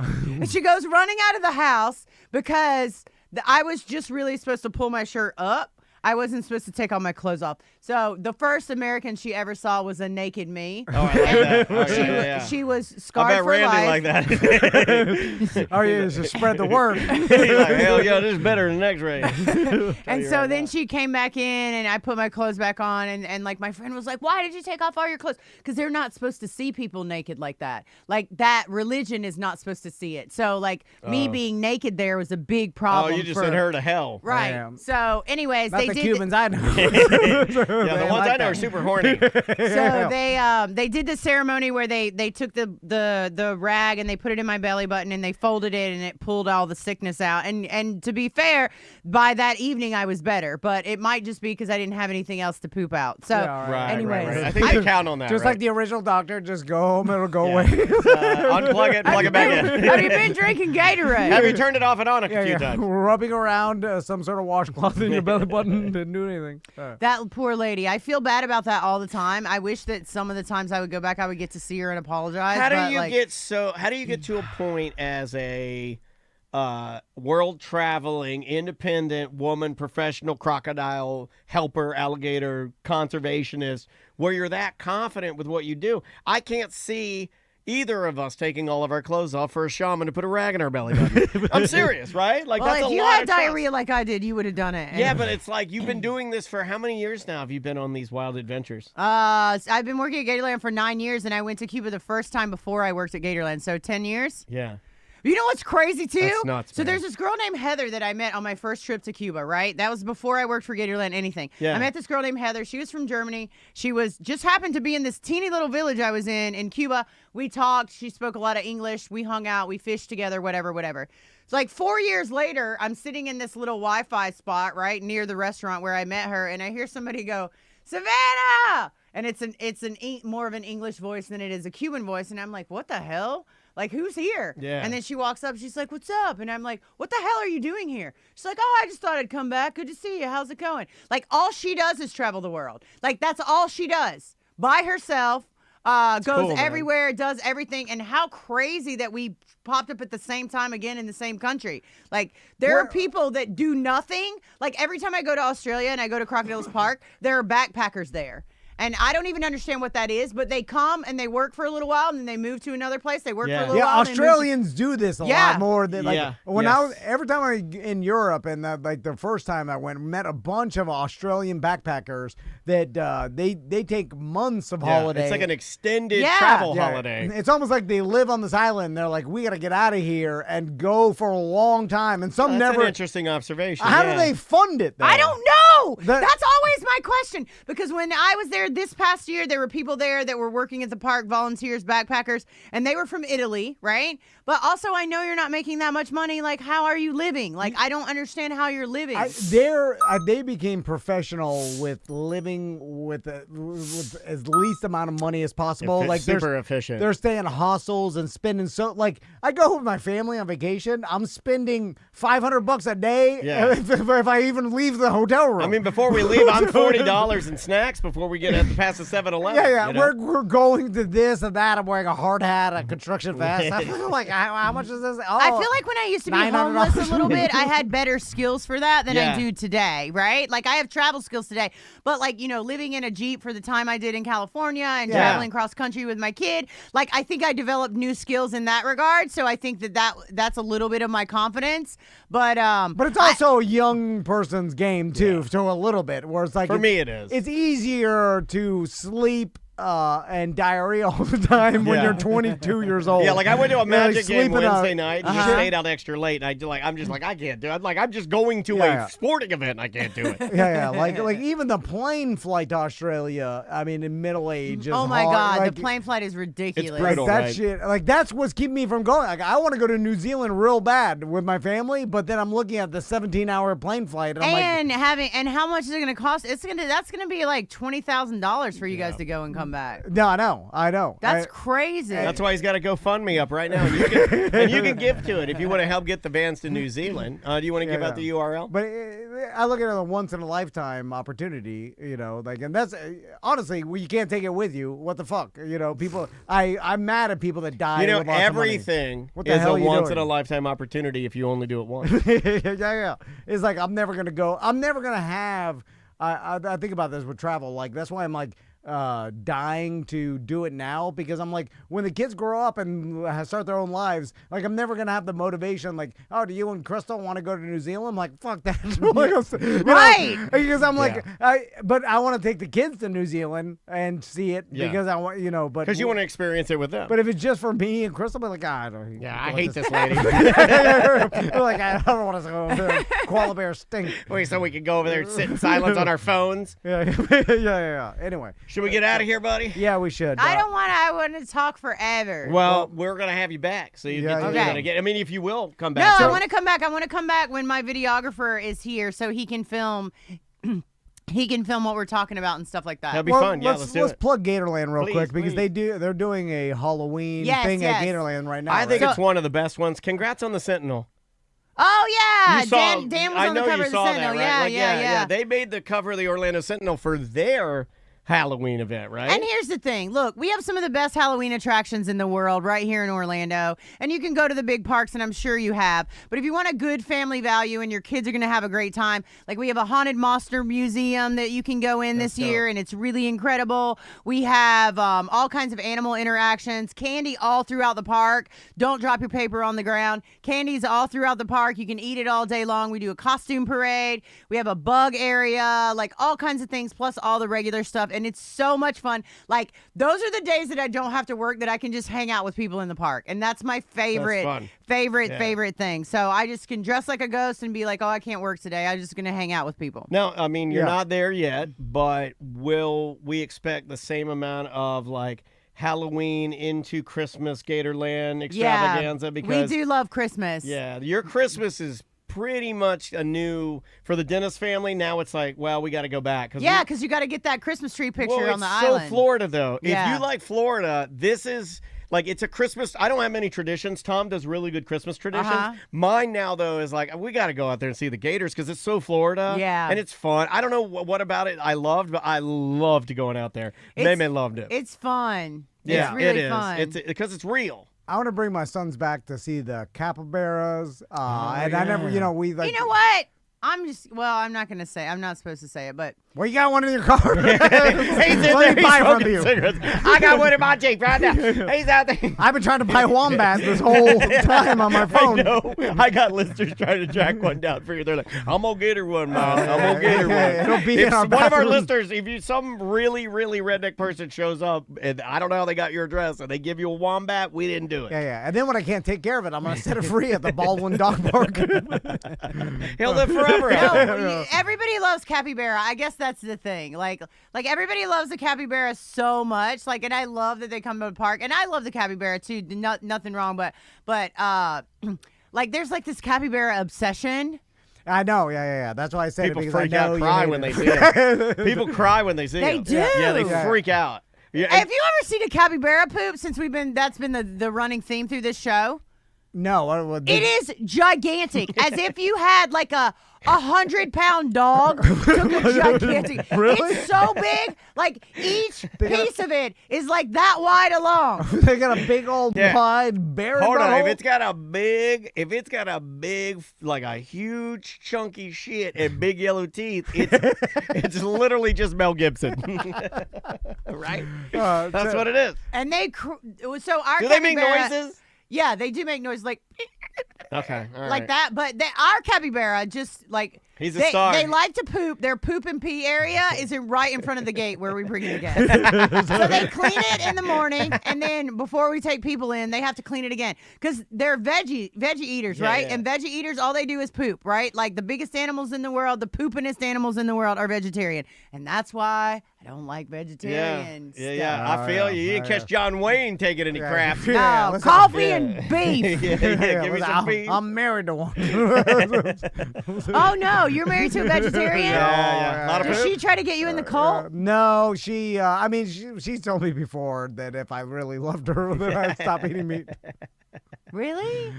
don't feel. And she goes running out of the house because I was just really supposed to pull my shirt up. I wasn't supposed to take all my clothes off. So the first American she ever saw was a naked me. Oh, I like that. Oh, she was I scarred bet for Randy life. like that. Oh, yeah, just spread the word. He's like, hell yeah, this is better than X-ray. And so then she came back in, and I put my clothes back on, and like my friend was like, "Why did you take off all your clothes?" Because they're not supposed to see people naked like that. Like that religion is not supposed to see it. So like me being naked there was a big problem. Oh, you just sent her to hell. Right. Damn. So, anyways, Not they the did. Cubans I know. Yeah, the ones I know are super horny. So they did the ceremony where they took the rag and they put it in my belly button and they folded it and it pulled all the sickness out. And to be fair, by that evening I was better, but it might just be because I didn't have anything else to poop out. So, anyways, right. I think they count on that. Just right? like the original doctor, just go home, it'll go away. Unplug it, plug it back in. Have you been drinking Gatorade? Have you turned it off and on a few times? Rubbing around some sort of washcloth in your belly button didn't do anything. That poor lady. I feel bad about that all the time. I wish that some of the times I would go back, I would get to see her and apologize. How do you get to a point as a world traveling, independent woman, professional crocodile helper, alligator conservationist, where you're that confident with what you do? I can't see either of us taking all of our clothes off for a shaman to put a rag in our belly button. I'm serious, right? Like, well, that's if a you lot had of trust. diarrhea like I did, you would have done it. Yeah, but it's like you've been doing this for how many years now? Have you been on these wild adventures? I've been working at Gatorland for 9 years, and I went to Cuba the first time before I worked at Gatorland, so 10 years. Yeah. You know what's crazy, too? That's nuts, So man. there's this girl named Heather that I met on my first trip to Cuba, right? That was before I worked for Gatorland anything. Yeah. I met this girl named Heather. She was from Germany. She was just happened to be in this teeny little village I was in Cuba. We talked. She spoke a lot of English. We hung out. We fished together, whatever. It's like 4 years later, I'm sitting in this little Wi-Fi spot right near the restaurant where I met her, and I hear somebody go, "Savannah!" And it's more of an English voice than it is a Cuban voice, and I'm like, what the hell? Like, who's here? Yeah. And then she walks up. She's like, "What's up?" And I'm like, "What the hell are you doing here?" She's like, "Oh, I just thought I'd come back. Good to see you. How's it going?" Like, all she does is travel the world. Like, that's all she does. By herself. Goes cool, everywhere, does everything. And how crazy that we popped up at the same time again in the same country. Like, there are people that do nothing. Like, every time I go to Australia and I go to Crocodiles Park, there are backpackers there. And I don't even understand what that is, but they come and they work for a little while and then they move to another place. They work for a little while. Australians do this a lot more than like when I was every time I in Europe and like the first time I went, met a bunch of Australian backpackers that they take months of holiday. It's like an extended travel holiday. It's almost like they live on this island. They're like, we got to get out of here and go for a long time. And some That's never. an interesting observation. How do they fund it, though? I don't know. That's always my question. Because when I was there this past year, there were people there that were working at the park, volunteers, backpackers, and they were from Italy, right? But also, I know you're not making that much money. Like, how are you living? Like, I don't understand how you're living. They became professional with living with as least amount of money as possible. Like, super efficient. They're staying in hostels and spending like I go with my family on vacation. I'm spending $500 a day if I even leave the hotel room. I mean, before we leave, I'm $40 in snacks before we get past the 7-Eleven. Yeah. You know? We're going to this and that. I'm wearing a hard hat, a construction vest. I feel like how much is this? Oh, I feel like when I used to be $900. homeless a little bit, I had better skills for that than I do today, right? Like, I have travel skills today. But, like, you know, living in a Jeep for the time I did in California and traveling cross country with my kid, like, I think I developed new skills in that regard. So I think that's a little bit of my confidence. But it's also a young person's game, too, to a little bit, where it's like... For me, it is. It's easier to sleep and diarrhea all the time when you're 22 years old. Yeah, like I went to a Magic game sleeping Wednesday night and stayed out extra late. And I'm just like, I can't do it. I'm just going to a sporting event and I can't do it. Like even the plane flight to Australia, I mean, in middle age is oh my hard. God, Like, the plane flight is ridiculous. It's brutal, that right? shit, like that's what's keeping me from going. Like I want to go to New Zealand real bad with my family, but then I'm looking at the 17-hour plane flight and I'm like, And how much is it going to cost? That's going to be like $20,000 for you guys to go and come. come back. No, I know. That's crazy. That's why he's got a GoFundMe up right now. And you can give to it if you want to help get the bands to New Zealand. Do you want to give out the URL? But I look at it as a once-in-a-lifetime opportunity, and that's honestly, you can't take it with you. What the fuck? People, I'm mad at people that die. With lots everything of money. What the is hell a are you doing? once-in-a-lifetime opportunity if you only do it once. yeah. It's like I'm never gonna have. I think about this with travel. Like that's why I'm like dying to do it now, because I'm like, when the kids grow up and start their own lives, like I'm never gonna have the motivation. Like, oh, do you and Crystal want to go to New Zealand? I'm like, fuck that. Right. Because I'm like, but I want to take the kids to New Zealand and see it because I want, but because you want to experience it with them. But if it's just for me and Crystal, I'll be like, I don't. Yeah, I hate this lady. Like, I don't want to go over there. Koala bear stink. Wait, so we could go over there and sit in silence on our phones? Yeah. Anyway. Should we get out of here, buddy? Yeah, we should. I want to talk forever. Well, we're going to have you back. So you get I mean, if you will come back. No, I want to come back. I want to come back when my videographer is here so he can film. He can film what we're talking about and stuff like that. That'd be fun. Yeah, let's do it. Let's plug Gatorland real quick because please. they're doing a Halloween thing at Gatorland right now. I think it's one of the best ones. Congrats on the Sentinel. Oh yeah, You saw, Dan was on the cover of the Sentinel. That, right? Yeah. They made the cover of the Orlando Sentinel for their Halloween event, right? And here's the thing. Look, we have some of the best Halloween attractions in the world right here in Orlando. And you can go to the big parks, and I'm sure you have. But if you want a good family value and your kids are going to have a great time, like we have a haunted monster museum that you can go in this year, and it's really incredible. We have all kinds of animal interactions, candy all throughout the park. Don't drop your paper on the ground. Candy's all throughout the park. You can eat it all day long. We do a costume parade. We have a bug area, like all kinds of things, plus all the regular stuff. And it's so much fun. Like, those are the days that I don't have to work, that I can just hang out with people in the park. And that's my favorite thing. So I just can dress like a ghost and be like, oh, I can't work today. I'm just going to hang out with people. No, I mean, you're not there yet, but will we expect the same amount of, like, Halloween into Christmas Gatorland extravaganza? Because we do love Christmas. Yeah, your Christmas is pretty much for the Dennis family. Now it's like, well, we got to go back. Because you got to get that Christmas tree picture on the island. It's so Florida, though. Yeah. If you like Florida, this is, like, it's a Christmas. I don't have many traditions. Tom does really good Christmas traditions. Mine now, though, is like, we got to go out there and see the Gators because it's so Florida. Yeah. And it's fun. I don't know what about it I loved, but I loved going out there. Maybe loved it. It's fun. Yeah, it's really it is. fun. It's because it's real. I want to bring my sons back to see the capybaras. I never, we like. You know what? I'm not going to say. I'm not supposed to say it, but. Well, you got one in your car. He's in there. He's smoking cigarettes. I got one in my Jeep right now. He's out there. I've been trying to buy wombats this whole time on my phone. I know. I got listeners trying to track one down for you. They're like, I'm going to get her one, man. I'm going to get her one. It'll be in our one of our bathroom. listeners, some really, really redneck person shows up, and I don't know how they got your address, and they give you a wombat, we didn't do it. Yeah. And then when I can't take care of it, I'm going to set it free at the Baldwin Dog Park. He'll live forever. No, everybody loves capybara. I guess that's the thing. Like everybody loves the capybara so much. Like, and I love that they come to the park, and I love the capybara too. Nothing wrong, but like there's like this capybara obsession. I know, yeah. That's why I said people it because freak I know out, cry when they see it. People cry when they see They it. do. Yeah, they freak out. Yeah, Have you ever seen a capybara poop? Since that's been the running theme through this show. No, it is gigantic, as if you had like a 100-pound dog took a gigantic. Really? It's so big, like each piece of it is like that wide along. They got a big old wide bear. Hold on, if it's got a big, like a huge chunky shit and big yellow teeth, it's literally just Mel Gibson, right? That's what it is. And so our do they make noises? Yeah, they do make noise like. Okay, all right. Like that, but our capybara just like he's a star. They like to poop. Their poop and pee area is right in front of the gate where we bring in the guests. So they clean it in the morning, and then before we take people in, they have to clean it again because they're veggie eaters, right? Yeah. And veggie eaters, all they do is poop, right? Like the biggest animals in the world, the poopinest animals in the world are vegetarian, and that's why I don't like vegetarian stuff. I feel you. You didn't catch John Wayne taking any crap. No, coffee and beef. Give me some beef. I'm married to one. Oh, no, you're married to a vegetarian? Yeah. A lot of Did poop? she try to get you in the cult? No, she. She's told me before that if I really loved her, then I'd stop eating meat. Really?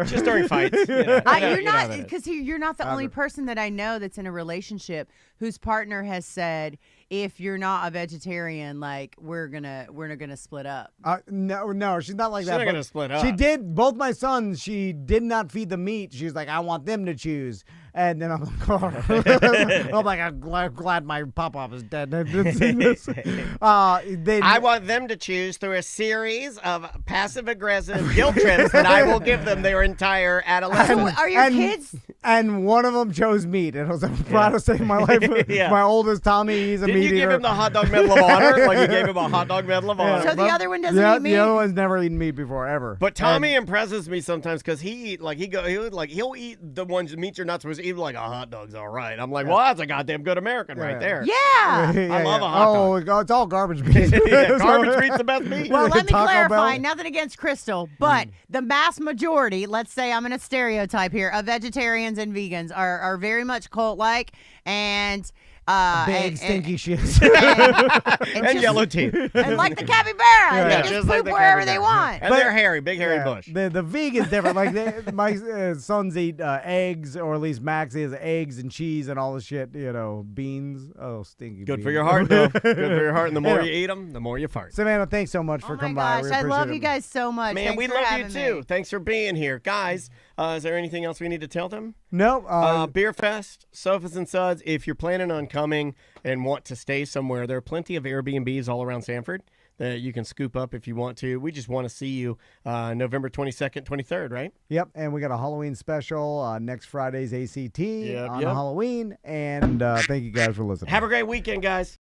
Just during fights. You're not, because you're not the only person that I know that's in a relationship whose partner has said, if you're not a vegetarian, like we're gonna split up. No, she's not like that. She's not gonna split up. She did. Both my sons, she did not feed the meat. She's like, I want them to choose. And then I'm like, I'm glad my pop-pop is dead. I want them to choose through a series of passive-aggressive guilt trips that I will give them their entire adolescence. Are your kids? And one of them chose meat. And I was like, proud to save my life. My oldest, Tommy, he's a meat eater. Did you give him the hot dog medal of honor? Like you gave him a hot dog medal of honor. So the other one doesn't eat meat? The other one's never eaten meat before, ever. But Tommy impresses me sometimes because he'll eat the ones meat you're not supposed to eat, like a hot dog's all right. I'm like, well, that's a goddamn good American right there. Yeah. I love a hot dog. Oh, it's all garbage meat. Garbage meat's the best meat. Well, let me Taco clarify, Bell? nothing against Crystal, but the mass majority, let's say I'm in a stereotype here, of vegetarians and vegans are very much cult-like and big stinky shit. And yellow teeth. And like the capybara. Yeah. They just Just poop like the wherever capybara. they want. And they're hairy, big hairy bush. The vegans different. Like my sons eat eggs, or at least Max eats eggs and cheese and all the shit. Beans. Oh, stinky. Good beans. for your heart, though. Good for your heart. And the more you eat them, the more you fart. Savannah, thanks so much for coming by. Gosh, We I love appreciate you it. guys so much. Man, Thanks we for love you having too. me. Thanks for being here. Guys, is there anything else we need to tell them? No. Beer Fest, Sofas and Suds. If you're planning on coming and want to stay somewhere, there are plenty of Airbnbs all around Sanford that you can scoop up if you want to. We just want to see you November 22nd, 23rd, right? Yep, and we got a Halloween special next Friday's ACT on yep. Halloween. And thank you guys for listening. Have a great weekend, guys.